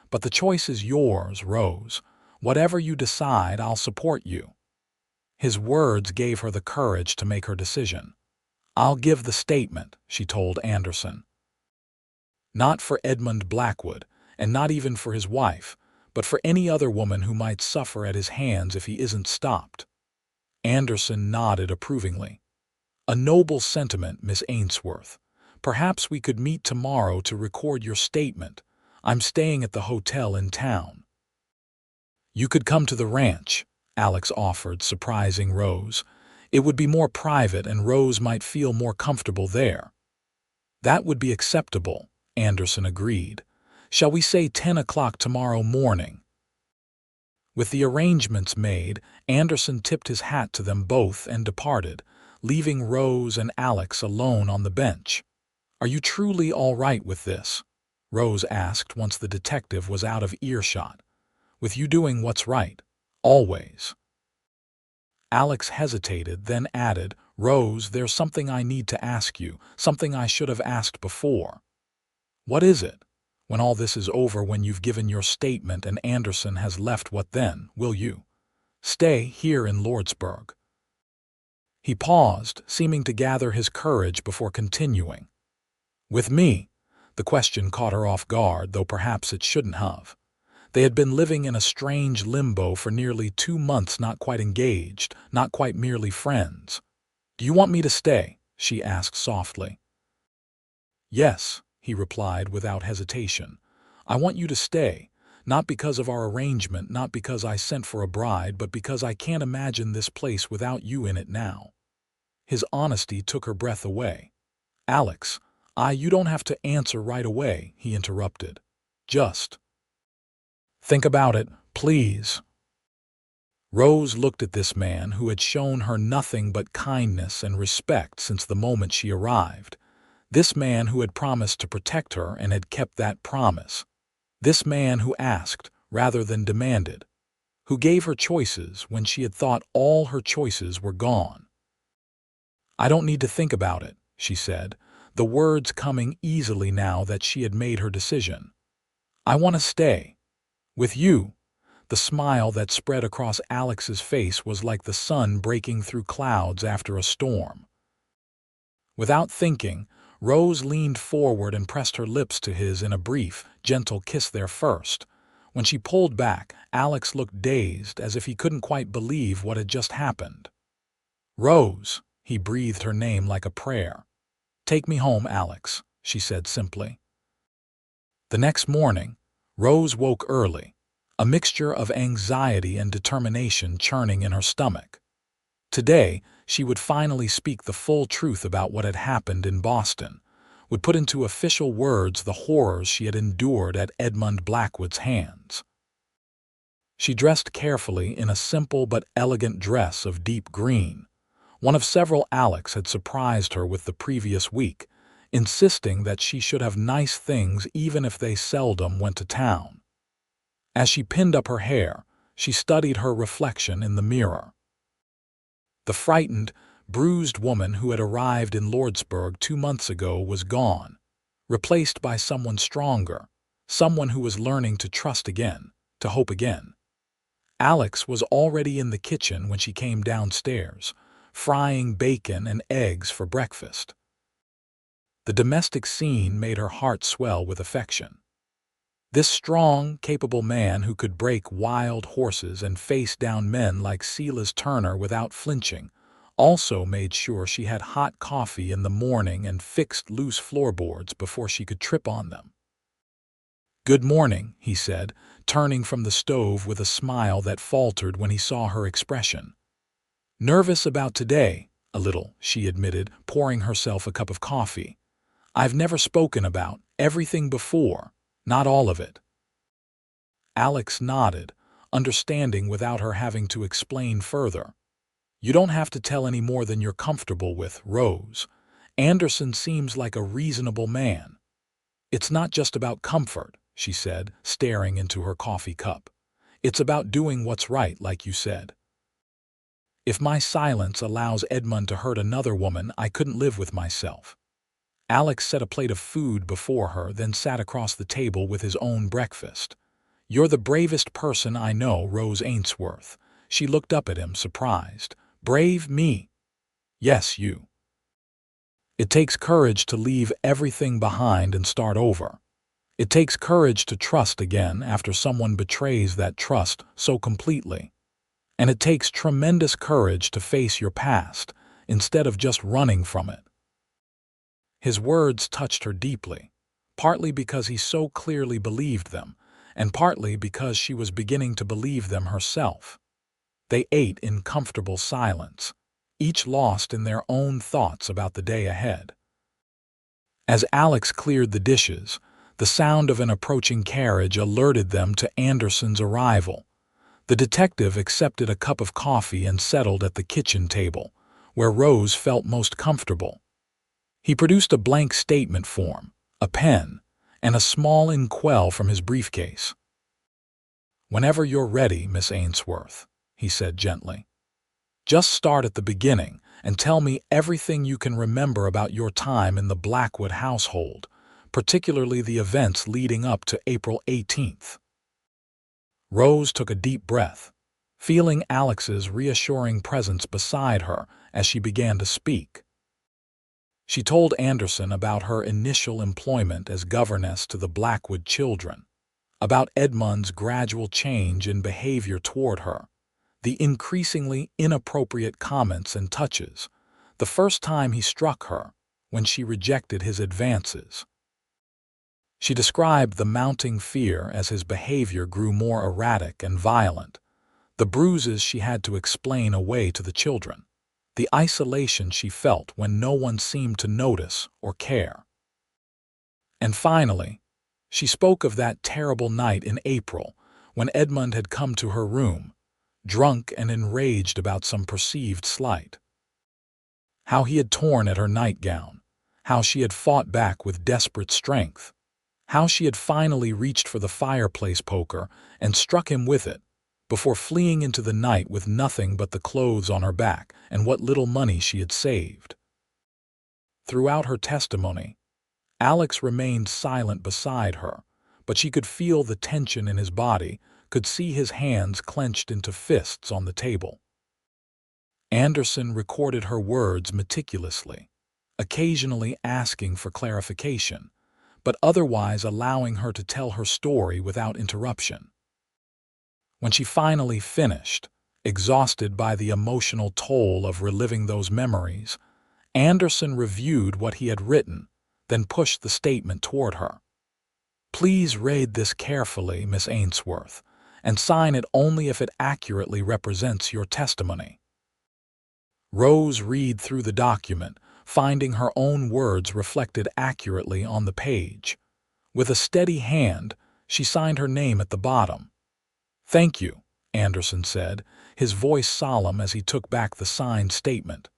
But the choice is yours, Rose. Whatever you decide, I'll support you." His words gave her the courage to make her decision. "I'll give the statement," she told Anderson. Not for Edmund Blackwood, and not even for his wife, but for any other woman who might suffer at his hands if he isn't stopped. Anderson nodded approvingly. "A noble sentiment, Miss Ainsworth. Perhaps we could meet tomorrow to record your statement. I'm staying at the hotel in town." "You could come to the ranch," Alex offered, surprising Rose. "It would be more private and Rose might feel more comfortable there." "That would be acceptable," Anderson agreed. "Shall we say 10 o'clock tomorrow morning?" With the arrangements made, Anderson tipped his hat to them both and departed, leaving Rose and Alex alone on the bench. "Are you truly all right with this?" Rose asked once the detective was out of earshot. "With you doing what's right, always." Alex hesitated, then added, "Rose, there's something I need to ask you, something I should have asked before." "What is it? When all this is over, when you've given your statement and Anderson has left, what then? Will you stay here in Lordsburg?" He paused, seeming to gather his courage before continuing. "With me?" The question caught her off guard, though perhaps it shouldn't have. They had been living in a strange limbo for nearly 2 months, not quite engaged, not quite merely friends. "Do you want me to stay?" she asked softly. "Yes," he replied without hesitation. "I want you to stay, not because of our arrangement, not because I sent for a bride, but because I can't imagine this place without you in it now." His honesty took her breath away. "Alex, you don't have to answer right away," he interrupted. "Just think about it, please." Rose looked at this man who had shown her nothing but kindness and respect since the moment she arrived. This man who had promised to protect her and had kept that promise. This man who asked rather than demanded. Who gave her choices when she had thought all her choices were gone. "I don't need to think about it," she said, the words coming easily now that she had made her decision. "I want to stay. With you." The smile that spread across Alex's face was like the sun breaking through clouds after a storm. Without thinking, Rose leaned forward and pressed her lips to his in a brief, gentle kiss there first. When she pulled back, Alex looked dazed, as if he couldn't quite believe what had just happened. "Rose," he breathed her name like a prayer. "Take me home, Alex," she said simply. The next morning, Rose woke early, a mixture of anxiety and determination churning in her stomach. Today, she would finally speak the full truth about what had happened in Boston, would put into official words the horrors she had endured at Edmund Blackwood's hands. She dressed carefully in a simple but elegant dress of deep green, one of several Alex had surprised her with the previous week, insisting that she should have nice things even if they seldom went to town. As she pinned up her hair, she studied her reflection in the mirror. The frightened, bruised woman who had arrived in Lordsburg 2 months ago was gone, replaced by someone stronger, someone who was learning to trust again, to hope again. Alex was already in the kitchen when she came downstairs, frying bacon and eggs for breakfast. The domestic scene made her heart swell with affection. This strong, capable man who could break wild horses and face down men like Silas Turner without flinching also made sure she had hot coffee in the morning and fixed loose floorboards before she could trip on them. "Good morning," he said, turning from the stove with a smile that faltered when he saw her expression. "Nervous about today, a little," she admitted, pouring herself a cup of coffee. "I've never spoken about everything before, not all of it." Alex nodded, understanding without her having to explain further. "You don't have to tell any more than you're comfortable with, Rose. Anderson seems like a reasonable man." "It's not just about comfort," she said, staring into her coffee cup. "It's about doing what's right, like you said. If my silence allows Edmund to hurt another woman, I couldn't live with myself." Alex set a plate of food before her, then sat across the table with his own breakfast. "You're the bravest person I know, Rose Ainsworth." She looked up at him, surprised. Brave me. Yes, you. It takes courage to leave everything behind and start over. It takes courage to trust again after someone betrays that trust so completely. And it takes tremendous courage to face your past instead of just running from it. His words touched her deeply, partly because he so clearly believed them, and partly because she was beginning to believe them herself. They ate in comfortable silence, each lost in their own thoughts about the day ahead. As Alex cleared the dishes, the sound of an approaching carriage alerted them to Anderson's arrival. The detective accepted a cup of coffee and settled at the kitchen table, where Rose felt most comfortable. He produced a blank statement form, a pen, and a small inkwell from his briefcase. "Whenever you're ready, Miss Ainsworth," he said gently. "Just start at the beginning and tell me everything you can remember about your time in the Blackwood household, particularly the events leading up to April 18th. Rose took a deep breath, feeling Alex's reassuring presence beside her as she began to speak. She told Anderson about her initial employment as governess to the Blackwood children, about Edmund's gradual change in behavior toward her, the increasingly inappropriate comments and touches, the first time he struck her, when she rejected his advances. She described the mounting fear as his behavior grew more erratic and violent, the bruises she had to explain away to the children, the isolation she felt when no one seemed to notice or care. And finally, she spoke of that terrible night in April when Edmund had come to her room, drunk and enraged about some perceived slight. How he had torn at her nightgown, how she had fought back with desperate strength, how she had finally reached for the fireplace poker and struck him with it, before fleeing into the night with nothing but the clothes on her back and what little money she had saved. Throughout her testimony, Alex remained silent beside her, but she could feel the tension in his body, could see his hands clenched into fists on the table. Anderson recorded her words meticulously, occasionally asking for clarification, but otherwise allowing her to tell her story without interruption. When she finally finished, exhausted by the emotional toll of reliving those memories, Anderson reviewed what he had written, then pushed the statement toward her. "Please read this carefully, Miss Ainsworth, and sign it only if it accurately represents your testimony." Rose read through the document, finding her own words reflected accurately on the page. With a steady hand, she signed her name at the bottom. "Thank you," Anderson said, his voice solemn as he took back the signed statement.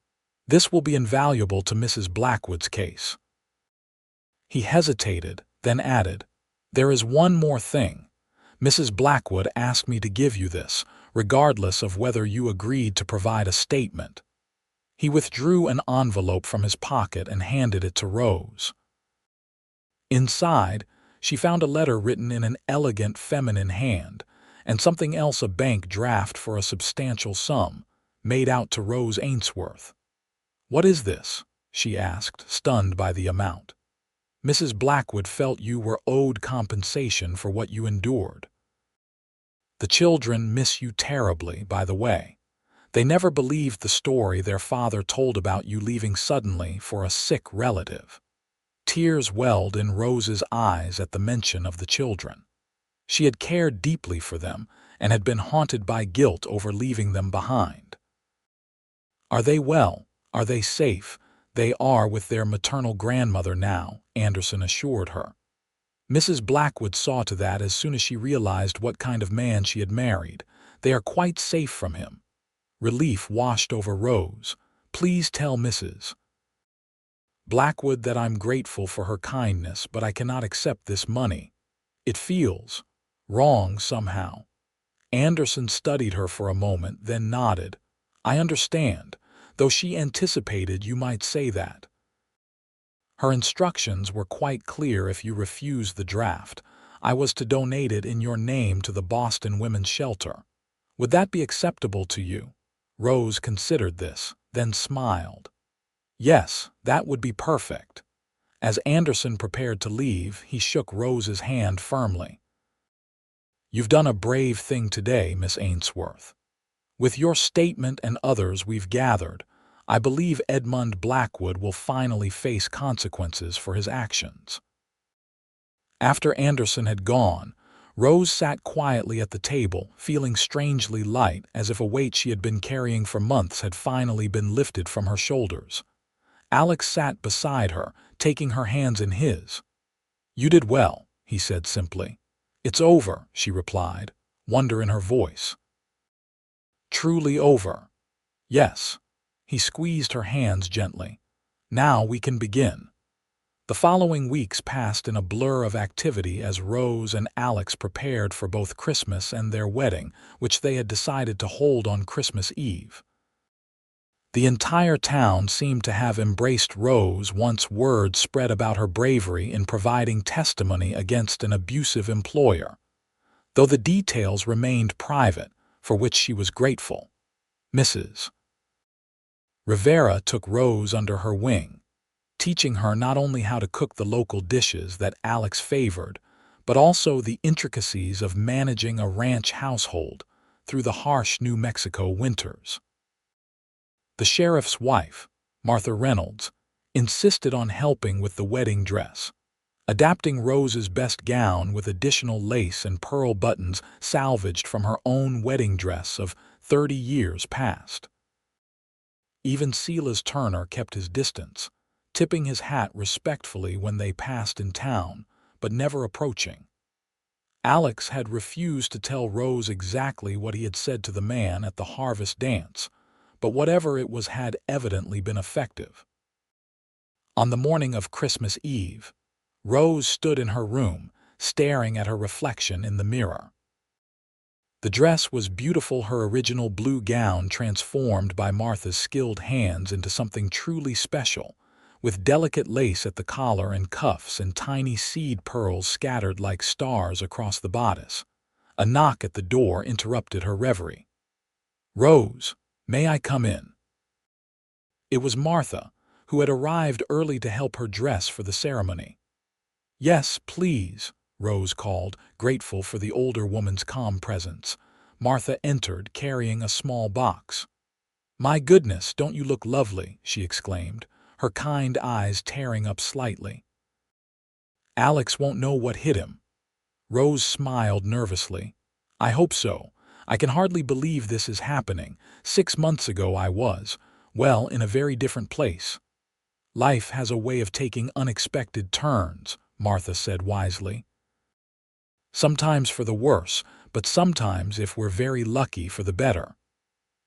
"This will be invaluable to Mrs. Blackwood's case." He hesitated, then added, "There is one more thing. Mrs. Blackwood asked me to give you this, regardless of whether you agreed to provide a statement." He withdrew an envelope from his pocket and handed it to Rose. Inside, she found a letter written in an elegant feminine hand, and something else, a bank draft for a substantial sum, made out to Rose Ainsworth. "What is this?" she asked, stunned by the amount. "Mrs. Blackwood felt you were owed compensation for what you endured. The children miss you terribly, by the way. They never believed the story their father told about you leaving suddenly for a sick relative." Tears welled in Rose's eyes at the mention of the children. She had cared deeply for them and had been haunted by guilt over leaving them behind. "Are they well? Are they safe? They are with their maternal grandmother now," Anderson assured her. "Mrs. Blackwood saw to that as soon as she realized what kind of man she had married. They are quite safe from him." Relief washed over Rose. "Please tell Mrs. Blackwood that I'm grateful for her kindness, but I cannot accept this money. It feels wrong somehow." Anderson studied her for a moment, then nodded. "I understand, though she anticipated you might say that. Her instructions were quite clear. If you refused the draft, I was to donate it in your name to the Boston Women's Shelter. Would that be acceptable to you?" Rose considered this, then smiled. Yes, that would be perfect. As Anderson prepared to leave, he shook Rose's hand firmly. You've done a brave thing today, Miss Ainsworth. With your statement and others we've gathered, I believe Edmund Blackwood will finally face consequences for his actions. After Anderson had gone, Rose sat quietly at the table, feeling strangely light, as if a weight she had been carrying for months had finally been lifted from her shoulders. Alex sat beside her, taking her hands in his. "You did well," he said simply. "It's over," she replied, wonder in her voice. "Truly over." "Yes." He squeezed her hands gently. "Now we can begin." The following weeks passed in a blur of activity as Rose and Alex prepared for both Christmas and their wedding, which they had decided to hold on Christmas Eve. The entire town seemed to have embraced Rose once word spread about her bravery in providing testimony against an abusive employer, though the details remained private, for which she was grateful. Mrs. Rivera took Rose under her wing, teaching her not only how to cook the local dishes that Alex favored, but also the intricacies of managing a ranch household through the harsh New Mexico winters. The sheriff's wife, Martha Reynolds, insisted on helping with the wedding dress, adapting Rose's best gown with additional lace and pearl buttons salvaged from her own wedding dress of 30 years past. Even Silas Turner kept his distance, tipping his hat respectfully when they passed in town, but never approaching. Alex had refused to tell Rose exactly what he had said to the man at the harvest dance, but whatever it was had evidently been effective. On the morning of Christmas Eve, Rose stood in her room, staring at her reflection in the mirror. The dress was beautiful, her original blue gown transformed by Martha's skilled hands into something truly special, with delicate lace at the collar and cuffs and tiny seed pearls scattered like stars across the bodice. A knock at the door interrupted her reverie. "Rose, may I come in?" It was Martha, who had arrived early to help her dress for the ceremony. "Yes, please," Rose called, grateful for the older woman's calm presence. Martha entered, carrying a small box. "My goodness, don't you look lovely?" she exclaimed, her kind eyes tearing up slightly. "Alex won't know what hit him." Rose smiled nervously. "I hope so. I can hardly believe this is happening. 6 months ago I was, well, in a very different place." "Life has a way of taking unexpected turns," Martha said wisely. "Sometimes for the worse, but sometimes, if we're very lucky, for the better."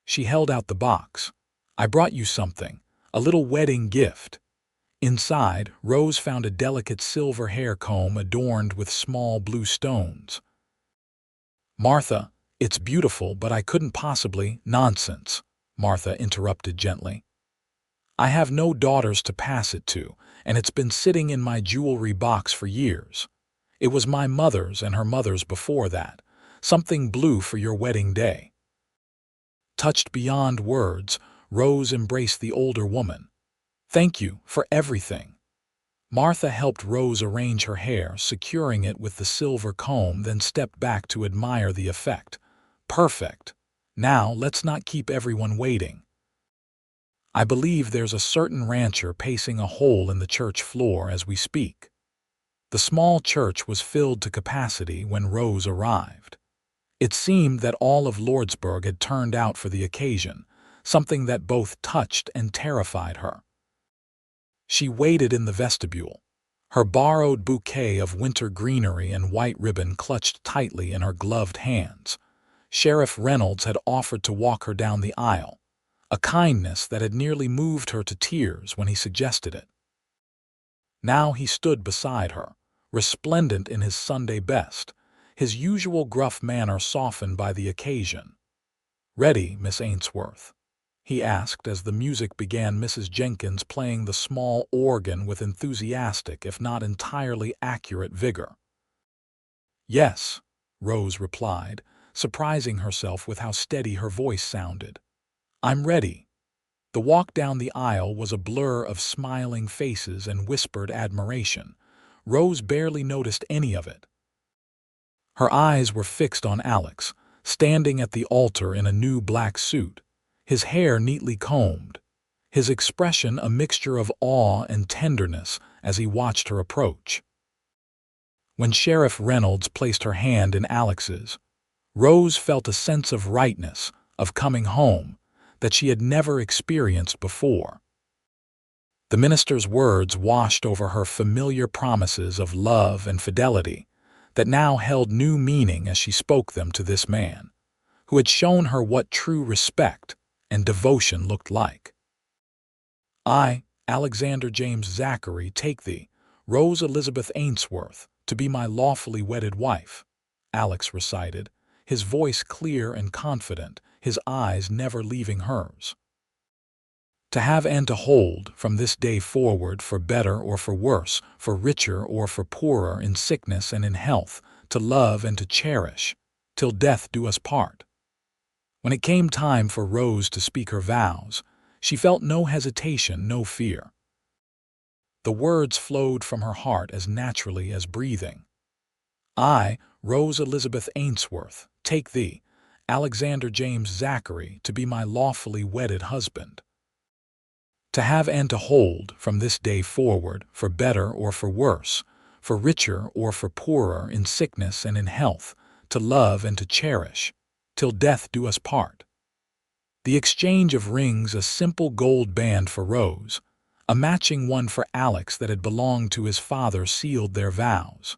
She held out the box. "I brought you something, a little wedding gift." Inside, Rose found a delicate silver hair comb adorned with small blue stones. "Martha, it's beautiful, but I couldn't possibly—" "Nonsense," Martha interrupted gently. "I have no daughters to pass it to, and it's been sitting in my jewelry box for years. It was my mother's and her mother's before that. Something blue for your wedding day." Touched beyond words, Rose embraced the older woman. "Thank you for everything." Martha helped Rose arrange her hair, securing it with the silver comb, then stepped back to admire the effect. "Perfect. Now let's not keep everyone waiting. I believe there's a certain rancher pacing a hole in the church floor as we speak." The small church was filled to capacity when Rose arrived. It seemed that all of Lordsburg had turned out for the occasion, something that both touched and terrified her. She waited in the vestibule, her borrowed bouquet of winter greenery and white ribbon clutched tightly in her gloved hands. Sheriff Reynolds had offered to walk her down the aisle, a kindness that had nearly moved her to tears when he suggested it. Now he stood beside her, resplendent in his Sunday best, his usual gruff manner softened by the occasion. "Ready, Miss Ainsworth?" he asked as the music began, Mrs. Jenkins playing the small organ with enthusiastic, if not entirely accurate, vigor. "Yes," Rose replied, surprising herself with how steady her voice sounded. I'm ready." The walk down the aisle was a blur of smiling faces and whispered admiration. Rose barely noticed any of it. Her eyes were fixed on Alex, standing at the altar in a new black suit, his hair neatly combed, his expression a mixture of awe and tenderness as he watched her approach. When Sheriff Reynolds placed her hand in Alex's, Rose felt a sense of rightness, of coming home, that she had never experienced before. The minister's words washed over her familiar promises of love and fidelity that now held new meaning as she spoke them to this man, who had shown her what true respect and devotion looked like. "I, Alexander James Zachary, take thee, Rose Elizabeth Ainsworth, to be my lawfully wedded wife," Alex recited, his voice clear and confident, his eyes never leaving hers. "To have and to hold, from this day forward, for better or for worse, for richer or for poorer, in sickness and in health, to love and to cherish, till death do us part." When it came time for Rose to speak her vows, she felt no hesitation, no fear. The words flowed from her heart as naturally as breathing. "I, Rose Elizabeth Ainsworth, take thee, Alexander James Zachary, to be my lawfully wedded husband. To have and to hold, from this day forward, for better or for worse, for richer or for poorer, in sickness and in health, to love and to cherish, till death do us part." The exchange of rings, a simple gold band for Rose, a matching one for Alex that had belonged to his father, sealed their vows.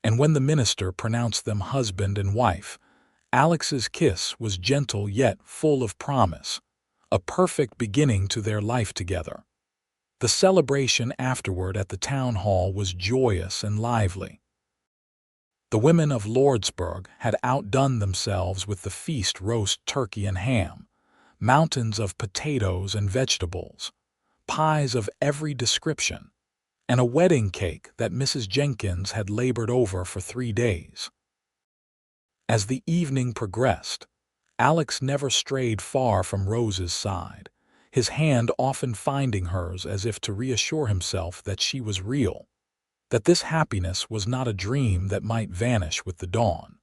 And when the minister pronounced them husband and wife, Alex's kiss was gentle yet full of promise, a perfect beginning to their life together. The celebration afterward at the town hall was joyous and lively. The women of Lordsburg had outdone themselves with the feast: roast turkey and ham, mountains of potatoes and vegetables, pies of every description, and a wedding cake that Mrs. Jenkins had labored over for 3 days. As the evening progressed, Alex never strayed far from Rose's side, his hand often finding hers as if to reassure himself that she was real, that this happiness was not a dream that might vanish with the dawn.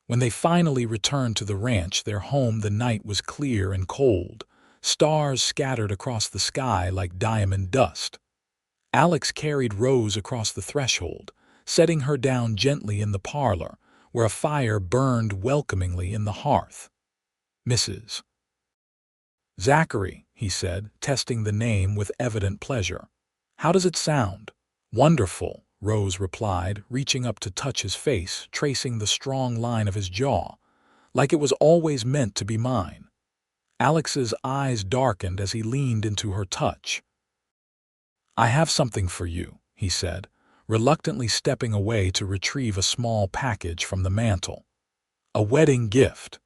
When they finally returned to the ranch, their home, the night was clear and cold, stars scattered across the sky like diamond dust. Alex carried Rose across the threshold, setting her down gently in the parlor, where a fire burned welcomingly in the hearth. "Mrs. Zachary," he said, testing the name with evident pleasure. "How does it sound?" "Wonderful," Rose replied, reaching up to touch his face, tracing the strong line of his jaw, "like it was always meant to be mine." Alex's eyes darkened as he leaned into her touch. "I have something for you," he said, reluctantly stepping away to retrieve a small package from the mantel. "A wedding gift."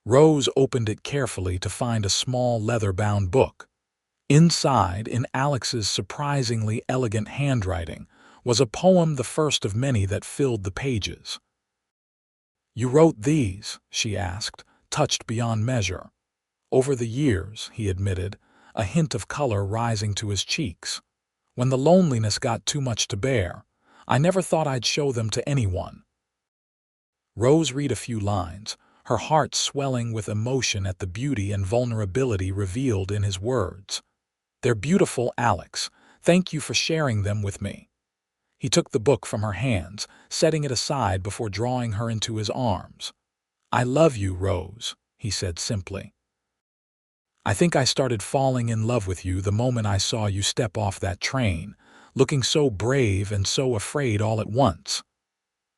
Rose opened it carefully to find a small leather-bound book. Inside, in Alex's surprisingly elegant handwriting, was a poem, the first of many that filled the pages. "You wrote these?" she asked, touched beyond measure. "Over the years," he admitted, a hint of color rising to his cheeks. "When the loneliness got too much to bear, I never thought I'd show them to anyone." Rose read a few lines, her heart swelling with emotion at the beauty and vulnerability revealed in his words. "They're beautiful, Alex. Thank you for sharing them with me." He took the book from her hands, setting it aside before drawing her into his arms. "I love you, Rose," he said simply. "I think I started falling in love with you the moment I saw you step off that train, looking so brave and so afraid all at once."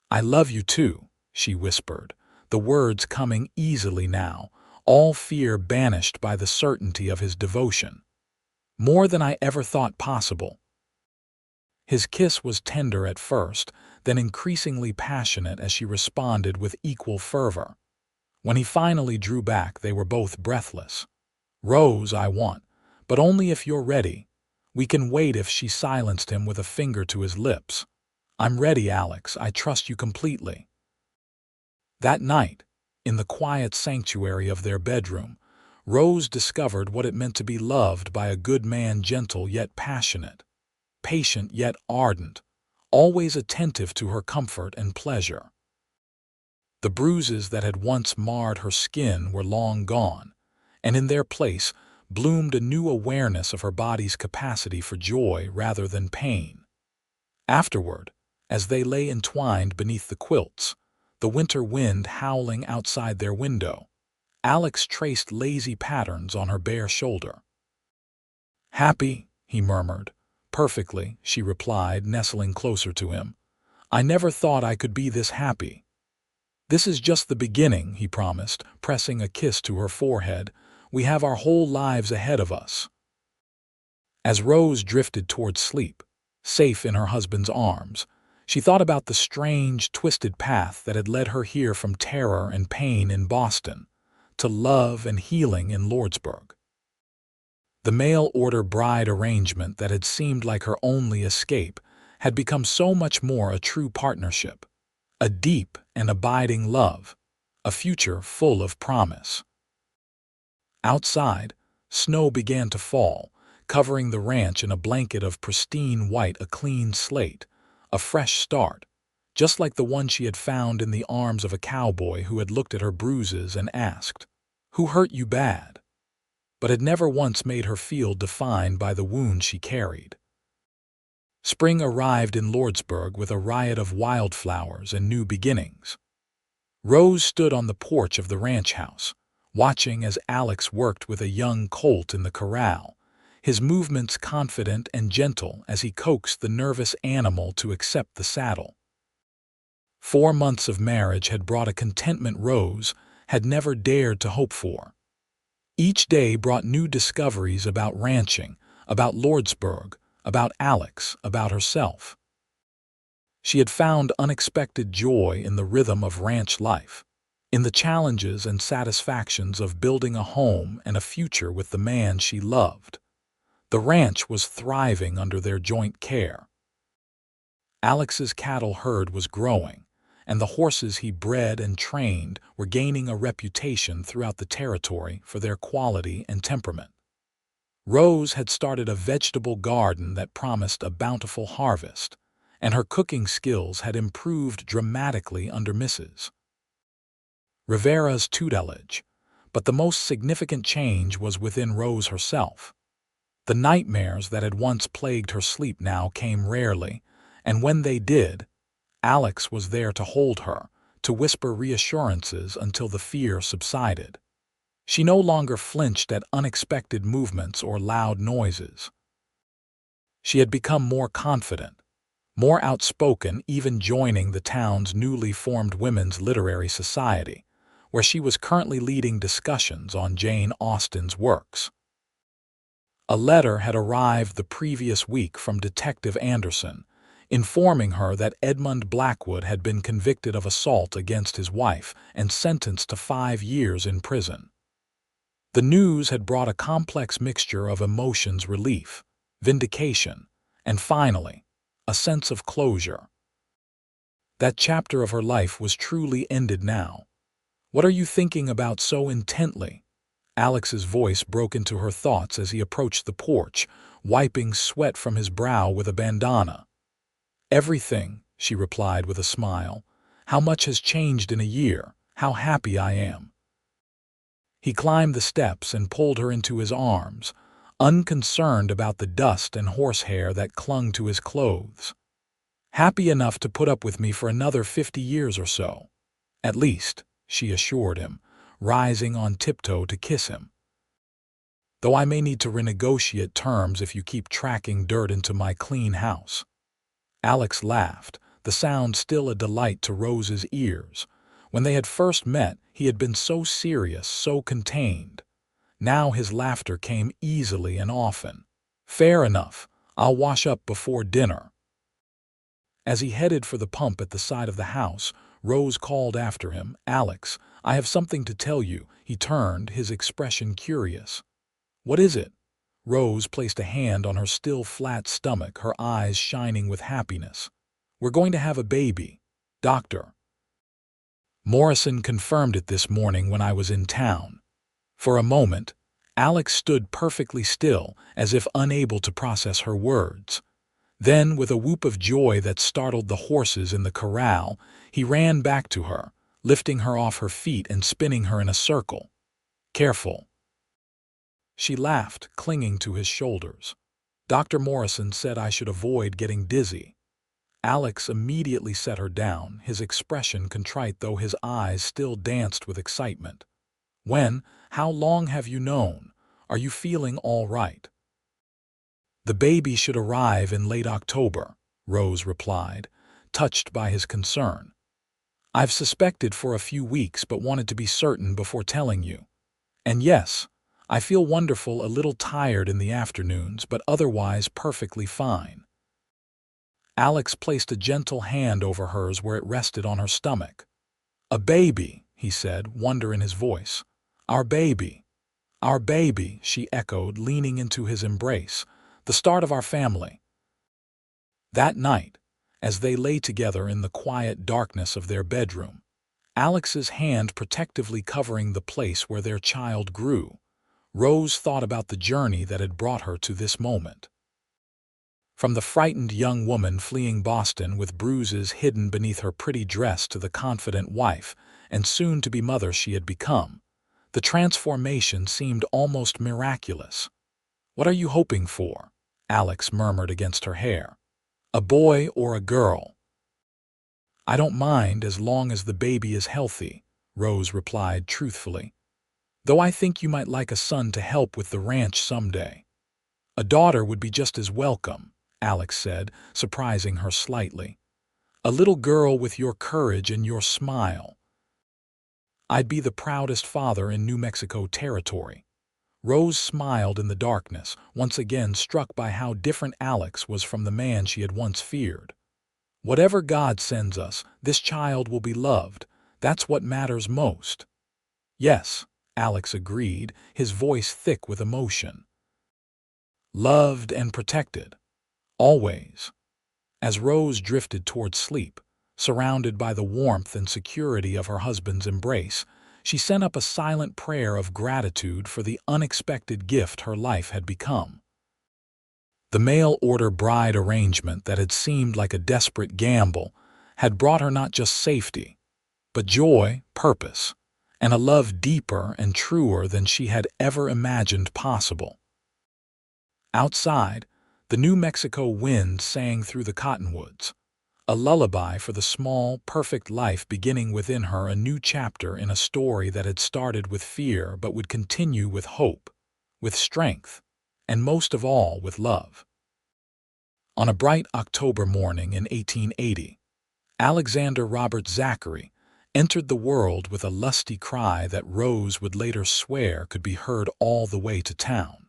"I love you too," she whispered, the words coming easily now, all fear banished by the certainty of his devotion. "More than I ever thought possible." His kiss was tender at first, then increasingly passionate as she responded with equal fervor. When he finally drew back, they were both breathless. "Rose, I want, but only if you're ready. We can wait if," she silenced him with a finger to his lips. "I'm ready, Alex. I trust you completely." That night, in the quiet sanctuary of their bedroom, Rose discovered what it meant to be loved by a good man, gentle yet passionate, patient yet ardent, always attentive to her comfort and pleasure. The bruises that had once marred her skin were long gone, and in their place bloomed a new awareness of her body's capacity for joy rather than pain. Afterward, as they lay entwined beneath the quilts, the winter wind howling outside their window, Alex traced lazy patterns on her bare shoulder. "Happy," he murmured. "Perfectly," she replied, nestling closer to him. "I never thought I could be this happy." "This is just the beginning," he promised, pressing a kiss to her forehead. "We have our whole lives ahead of us." As Rose drifted towards sleep, safe in her husband's arms, she thought about the strange, twisted path that had led her here from terror and pain in Boston to love and healing in Lordsburg. The mail-order bride arrangement that had seemed like her only escape had become so much more a true partnership, a deep and abiding love, a future full of promise. Outside, snow began to fall, covering the ranch in a blanket of pristine white, a clean slate, a fresh start, just like the one she had found in the arms of a cowboy who had looked at her bruises and asked, "Who hurt you bad?" but had never once made her feel defined by the wound she carried. Spring arrived in Lordsburg with a riot of wildflowers and new beginnings. Rose stood on the porch of the ranch house, watching as Alex worked with a young colt in the corral, his movements confident and gentle as he coaxed the nervous animal to accept the saddle. 4 months of marriage had brought a contentment Rose had never dared to hope for. Each day brought new discoveries about ranching, about Lordsburg, about Alex, about herself. She had found unexpected joy in the rhythm of ranch life, in the challenges and satisfactions of building a home and a future with the man she loved. The ranch was thriving under their joint care. Alex's cattle herd was growing, and the horses he bred and trained were gaining a reputation throughout the territory for their quality and temperament. Rose had started a vegetable garden that promised a bountiful harvest, and her cooking skills had improved dramatically under Mrs. Rivera's tutelage, but the most significant change was within Rose herself. The nightmares that had once plagued her sleep now came rarely, and when they did, Alex was there to hold her, to whisper reassurances until the fear subsided. She no longer flinched at unexpected movements or loud noises. She had become more confident, more outspoken, even joining the town's newly formed Women's Literary Society, where she was currently leading discussions on Jane Austen's works. A letter had arrived the previous week from Detective Anderson, informing her that Edmund Blackwood had been convicted of assault against his wife and sentenced to 5 years in prison. The news had brought a complex mixture of emotions: relief, vindication, and finally, a sense of closure. That chapter of her life was truly ended now. "What are you thinking about so intently?" Alex's voice broke into her thoughts as he approached the porch, wiping sweat from his brow with a bandana. "Everything," she replied with a smile. "How much has changed in a year, how happy I am." He climbed the steps and pulled her into his arms, unconcerned about the dust and horsehair that clung to his clothes. "Happy enough to put up with me for another 50 years or so. At least," she assured him, rising on tiptoe to kiss him. "Though I may need to renegotiate terms if you keep tracking dirt into my clean house." Alex laughed, the sound still a delight to Rose's ears. When they had first met, he had been so serious, so contained. Now his laughter came easily and often. "Fair enough, I'll wash up before dinner." As he headed for the pump at the side of the house, Rose called after him, "Alex, I have something to tell you." He turned, his expression curious. "What is it?" Rose placed a hand on her still flat stomach, her eyes shining with happiness. "We're going to have a baby, Doctor." Morrison confirmed it this morning when I was in town. For a moment, Alex stood perfectly still, as if unable to process her words. Then, with a whoop of joy that startled the horses in the corral, he ran back to her, lifting her off her feet and spinning her in a circle. "Careful." She laughed, clinging to his shoulders. "Dr. Morrison said I should avoid getting dizzy." Alex immediately set her down, his expression contrite though his eyes still danced with excitement. How long have you known? Are you feeling all right?" "The baby should arrive in late October," Rose replied, touched by his concern. "I've suspected for a few weeks but wanted to be certain before telling you. And yes, I feel wonderful, a little tired in the afternoons, but otherwise perfectly fine." Alex placed a gentle hand over hers where it rested on her stomach. "A baby," he said, wonder in his voice. "Our baby. Our baby," she echoed, leaning into his embrace. "The start of our family." That night, as they lay together in the quiet darkness of their bedroom, Alex's hand protectively covering the place where their child grew, Rose thought about the journey that had brought her to this moment. From the frightened young woman fleeing Boston with bruises hidden beneath her pretty dress to the confident wife and soon-to-be mother she had become, the transformation seemed almost miraculous. "What are you hoping for?" Alex murmured against her hair. "A boy or a girl?" "I don't mind as long as the baby is healthy," Rose replied truthfully. "Though I think you might like a son to help with the ranch someday." "A daughter would be just as welcome," Alex said, surprising her slightly. "A little girl with your courage and your smile." "I'd be the proudest father in New Mexico territory." Rose smiled in the darkness, once again struck by how different Alex was from the man she had once feared. "Whatever God sends us, this child will be loved. That's what matters most." "Yes," Alex agreed, his voice thick with emotion. "Loved and protected. Always." As Rose drifted toward sleep, surrounded by the warmth and security of her husband's embrace, she sent up a silent prayer of gratitude for the unexpected gift her life had become. The mail-order bride arrangement that had seemed like a desperate gamble had brought her not just safety, but joy, purpose, and a love deeper and truer than she had ever imagined possible. Outside, the New Mexico wind sang through the cottonwoods, a lullaby for the small, perfect life beginning within her, a new chapter in a story that had started with fear but would continue with hope, with strength, and most of all with love. On a bright October morning in 1880, Alexander Robert Zachary entered the world with a lusty cry that Rose would later swear could be heard all the way to town.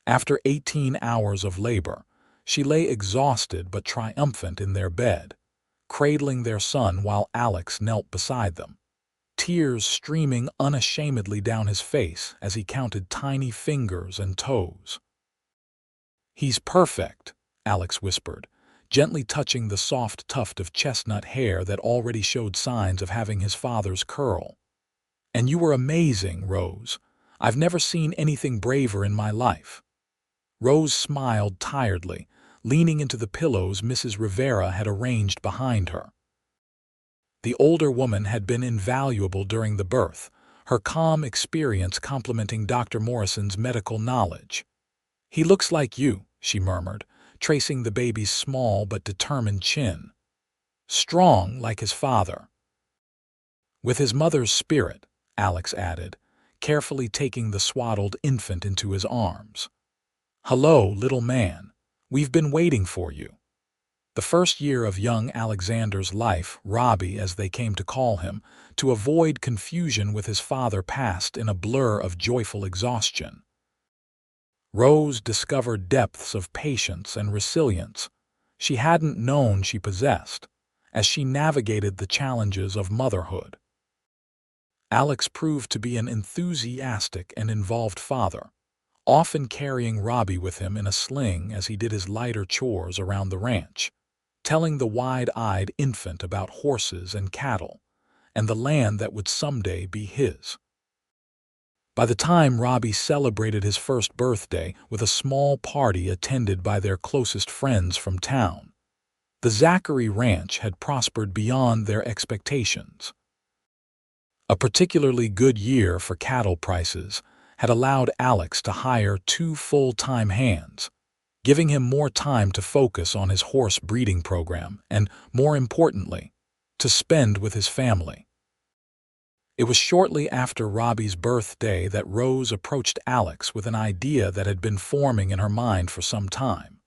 After 18 hours of labor, she lay exhausted but triumphant in their bed, cradling their son while Alex knelt beside them, tears streaming unashamedly down his face as he counted tiny fingers and toes. "He's perfect," Alex whispered, gently touching the soft tuft of chestnut hair that already showed signs of having his father's curl. "And you were amazing, Rose. I've never seen anything braver in my life." Rose smiled tiredly, leaning into the pillows Mrs. Rivera had arranged behind her. The older woman had been invaluable during the birth, her calm experience complementing Dr. Morrison's medical knowledge. "He looks like you," she murmured, tracing the baby's small but determined chin. "Strong like his father." "With his mother's spirit," Alex added, carefully taking the swaddled infant into his arms. "Hello, little man. We've been waiting for you." The first year of young Alexander's life, Robbie, as they came to call him, to avoid confusion with his father, passed in a blur of joyful exhaustion. Rose discovered depths of patience and resilience she hadn't known she possessed as she navigated the challenges of motherhood. Alex proved to be an enthusiastic and involved father, often carrying Robbie with him in a sling as he did his lighter chores around the ranch, telling the wide-eyed infant about horses and cattle, and the land that would someday be his. By the time Robbie celebrated his first birthday with a small party attended by their closest friends from town, the Zachary ranch had prospered beyond their expectations. A particularly good year for cattle prices had allowed Alex to hire 2 full-time hands, giving him more time to focus on his horse breeding program and, more importantly, to spend with his family. It was shortly after Robbie's birthday that Rose approached Alex with an idea that had been forming in her mind for some time.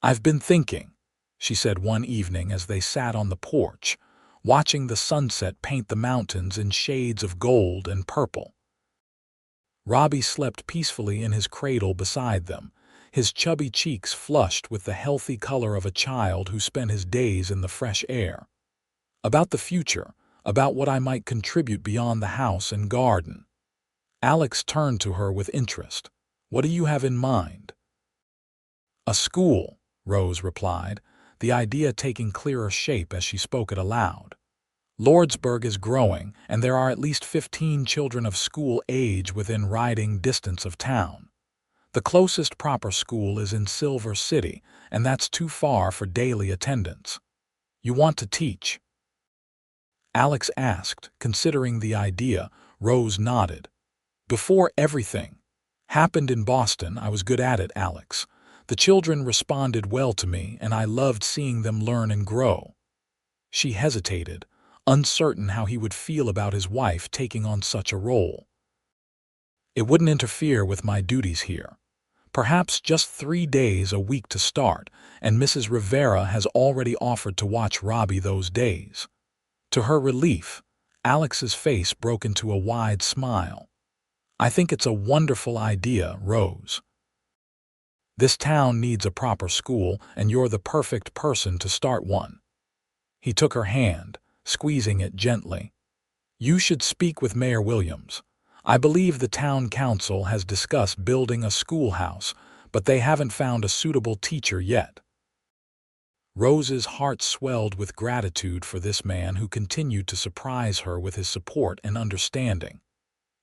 "I've been thinking," she said one evening as they sat on the porch, watching the sunset paint the mountains in shades of gold and purple. Robbie slept peacefully in his cradle beside them, his chubby cheeks flushed with the healthy color of a child who spent his days in the fresh air. About the future, about what I might contribute beyond the house and garden. Alex turned to her with interest. "What do you have in mind?" "A school," Rose replied, the idea taking clearer shape as she spoke it aloud. "Lordsburg is growing, and there are at least 15 children of school age within riding distance of town. The closest proper school is in Silver City, and that's too far for daily attendance. You want to teach?" Alex asked, considering the idea. Rose nodded. "Before everything happened in Boston, I was good at it, Alex. The children responded well to me, and I loved seeing them learn and grow." She hesitated, uncertain how he would feel about his wife taking on such a role. "It wouldn't interfere with my duties here. Perhaps just 3 days a week to start, and Mrs. Rivera has already offered to watch Robbie those days." To her relief, Alex's face broke into a wide smile. "I think it's a wonderful idea, Rose. This town needs a proper school, and you're the perfect person to start one." He took her hand, squeezing it gently. "You should speak with Mayor Williams. I believe the town council has discussed building a schoolhouse, but they haven't found a suitable teacher yet." Rose's heart swelled with gratitude for this man who continued to surprise her with his support and understanding.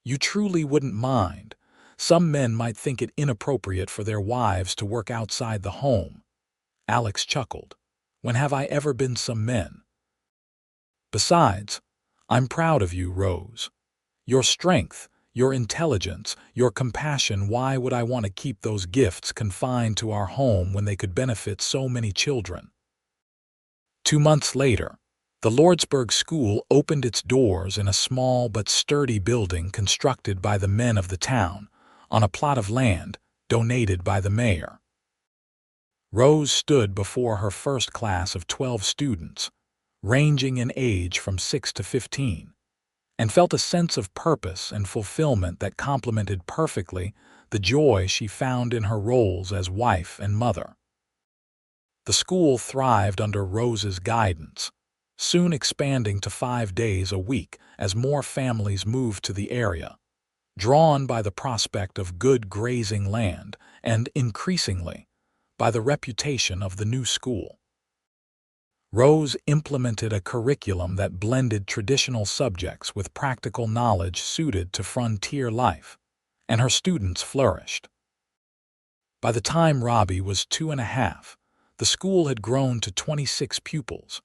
"You truly wouldn't mind. Some men might think it inappropriate for their wives to work outside the home." Alex chuckled. "When have I ever been some men? Besides, I'm proud of you, Rose. Your strength, your intelligence, your compassion. Why would I want to keep those gifts confined to our home when they could benefit so many children?" 2 months later, the Lordsburg School opened its doors in a small but sturdy building constructed by the men of the town, on a plot of land donated by the mayor. Rose stood before her first class of 12 students, ranging in age from 6 to 15, and felt a sense of purpose and fulfillment that complemented perfectly the joy she found in her roles as wife and mother. The school thrived under Rose's guidance, soon expanding to 5 days a week as more families moved to the area, drawn by the prospect of good grazing land and, increasingly, by the reputation of the new school. Rose implemented a curriculum that blended traditional subjects with practical knowledge suited to frontier life, and her students flourished. By the time Robbie was 2.5, the school had grown to 26 pupils,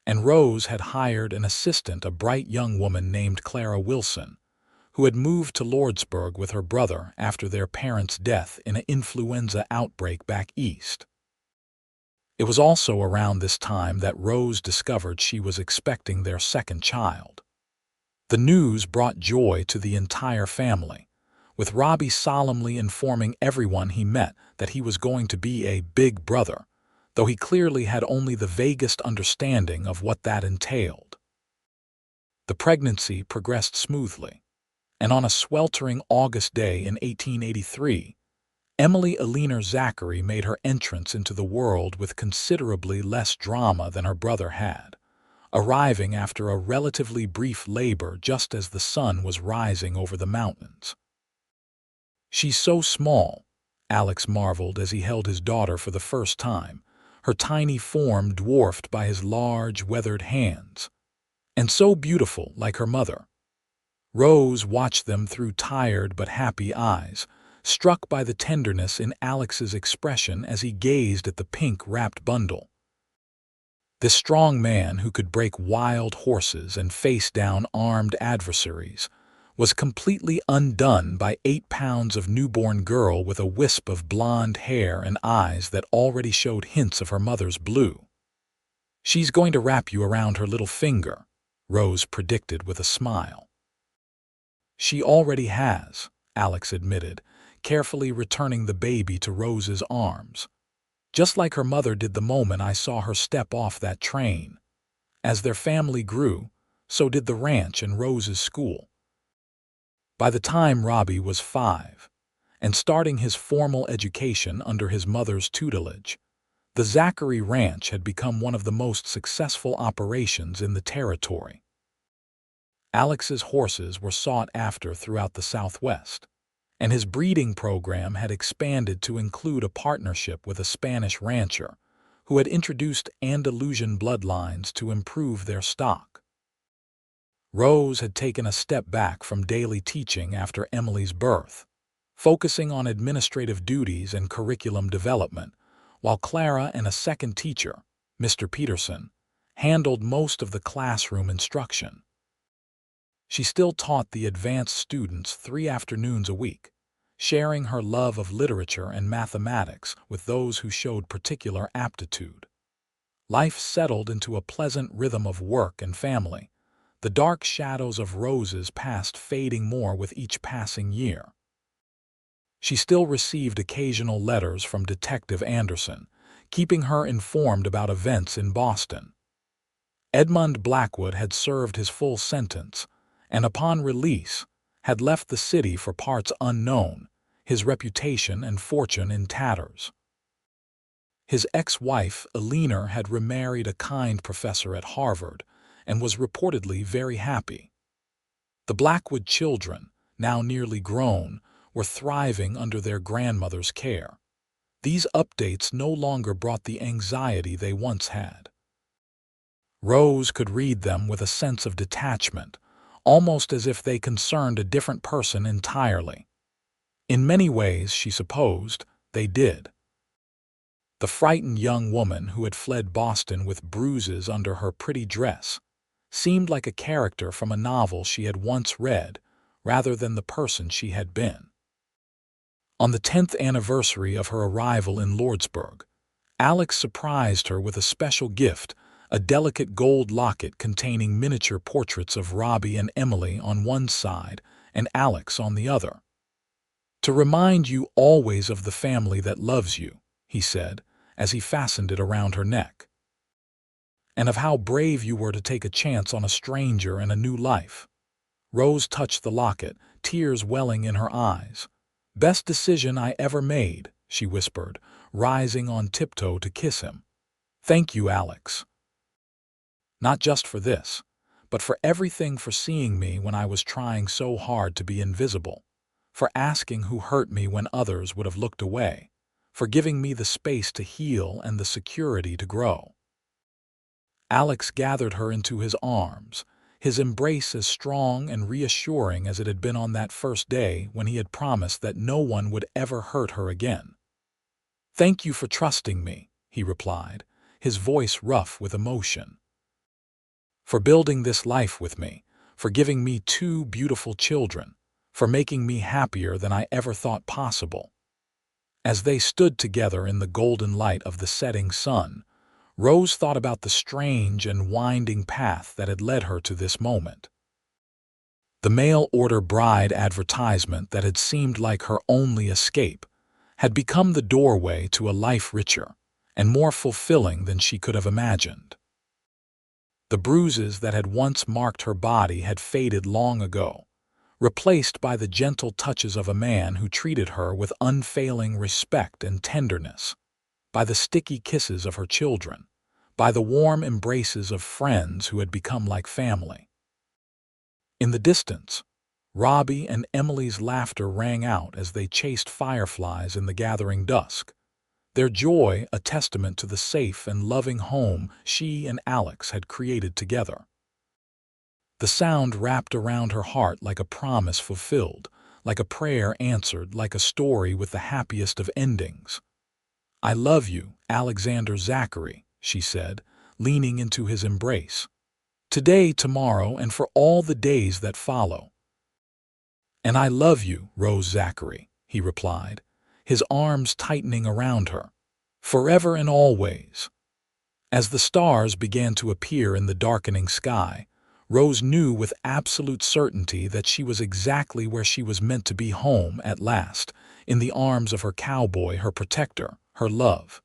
and Rose had hired an assistant, a bright young woman named Clara Wilson, who had moved to Lordsburg with her brother after their parents' death in an influenza outbreak back east. It was also around this time that Rose discovered she was expecting their second child. The news brought joy to the entire family, with Robbie solemnly informing everyone he met that he was going to be a big brother, though he clearly had only the vaguest understanding of what that entailed. The pregnancy progressed smoothly, and on a sweltering August day in 1883, Alexander Zachary made her entrance into the world with considerably less drama than her brother had, arriving after a relatively brief labor just as the sun was rising over the mountains. "She's so small," Alex marveled as he held his daughter for the first time, her tiny form dwarfed by his large, weathered hands. and so beautiful like her mother. Rose watched them through tired but happy eyes, struck by the tenderness in Alex's expression as he gazed at the pink-wrapped bundle. This strong man who could break wild horses and face down armed adversaries was completely undone by 8 pounds of newborn girl with a wisp of blonde hair and eyes that already showed hints of her mother's blue. "She's going to wrap you around her little finger," Rose predicted with a smile. "She already has," Alex admitted, carefully returning the baby to Rose's arms. "Just like her mother did the moment I saw her step off that train." As their family grew, so did the ranch and Rose's school. By the time Robbie was 5, and starting his formal education under his mother's tutelage, the Zachary Ranch had become one of the most successful operations in the territory. Alex's horses were sought after throughout the Southwest, and his breeding program had expanded to include a partnership with a Spanish rancher who had introduced Andalusian bloodlines to improve their stock. Rose had taken a step back from daily teaching after Emily's birth, focusing on administrative duties and curriculum development, while Clara and a second teacher, Mr. Peterson, handled most of the classroom instruction. She still taught the advanced students 3 afternoons a week, sharing her love of literature and mathematics with those who showed particular aptitude. Life settled into a pleasant rhythm of work and family, the dark shadows of Rose's past fading more with each passing year. She still received occasional letters from Detective Anderson, keeping her informed about events in Boston. Edmund Blackwood had served his full sentence, and upon release, had left the city for parts unknown, his reputation and fortune in tatters. His ex-wife, Eleanor, had remarried a kind professor at Harvard and was reportedly very happy. The Blackwood children, now nearly grown, were thriving under their grandmother's care. These updates no longer brought the anxiety they once had. Rose could read them with a sense of detachment, almost as if they concerned a different person entirely. In many ways, she supposed, they did. The frightened young woman who had fled Boston with bruises under her pretty dress seemed like a character from a novel she had once read, rather than the person she had been. On the 10th anniversary of her arrival in Lordsburg, Alex surprised her with a special gift, a delicate gold locket containing miniature portraits of Robbie and Emily on one side and Alex on the other. "To remind you always of the family that loves you," he said, as he fastened it around her neck. "And of how brave you were to take a chance on a stranger and a new life." Rose touched the locket, tears welling in her eyes. "Best decision I ever made," she whispered, rising on tiptoe to kiss him. "Thank you, Alex. Not just for this, but for everything, for seeing me when I was trying so hard to be invisible, for asking who hurt me when others would have looked away, for giving me the space to heal and the security to grow." Alex gathered her into his arms, his embrace as strong and reassuring as it had been on that first day when he had promised that no one would ever hurt her again. "Thank you for trusting me," he replied, his voice rough with emotion. "For building this life with me, for giving me 2 beautiful children, for making me happier than I ever thought possible." As they stood together in the golden light of the setting sun, Rose thought about the strange and winding path that had led her to this moment. The mail-order bride advertisement that had seemed like her only escape had become the doorway to a life richer and more fulfilling than she could have imagined. The bruises that had once marked her body had faded long ago, replaced by the gentle touches of a man who treated her with unfailing respect and tenderness, by the sticky kisses of her children, by the warm embraces of friends who had become like family. In the distance, Robbie and Emily's laughter rang out as they chased fireflies in the gathering dusk, their joy a testament to the safe and loving home she and Alex had created together. The sound wrapped around her heart like a promise fulfilled, like a prayer answered, like a story with the happiest of endings. "I love you, Alexander Zachary," she said, leaning into his embrace. "Today, tomorrow, and for all the days that follow." "And I love you, Rose Zachary," he replied, his arms tightening around her. "Forever and always." As the stars began to appear in the darkening sky, Rose knew with absolute certainty that she was exactly where she was meant to be, home at last, in the arms of her cowboy, her protector, her love.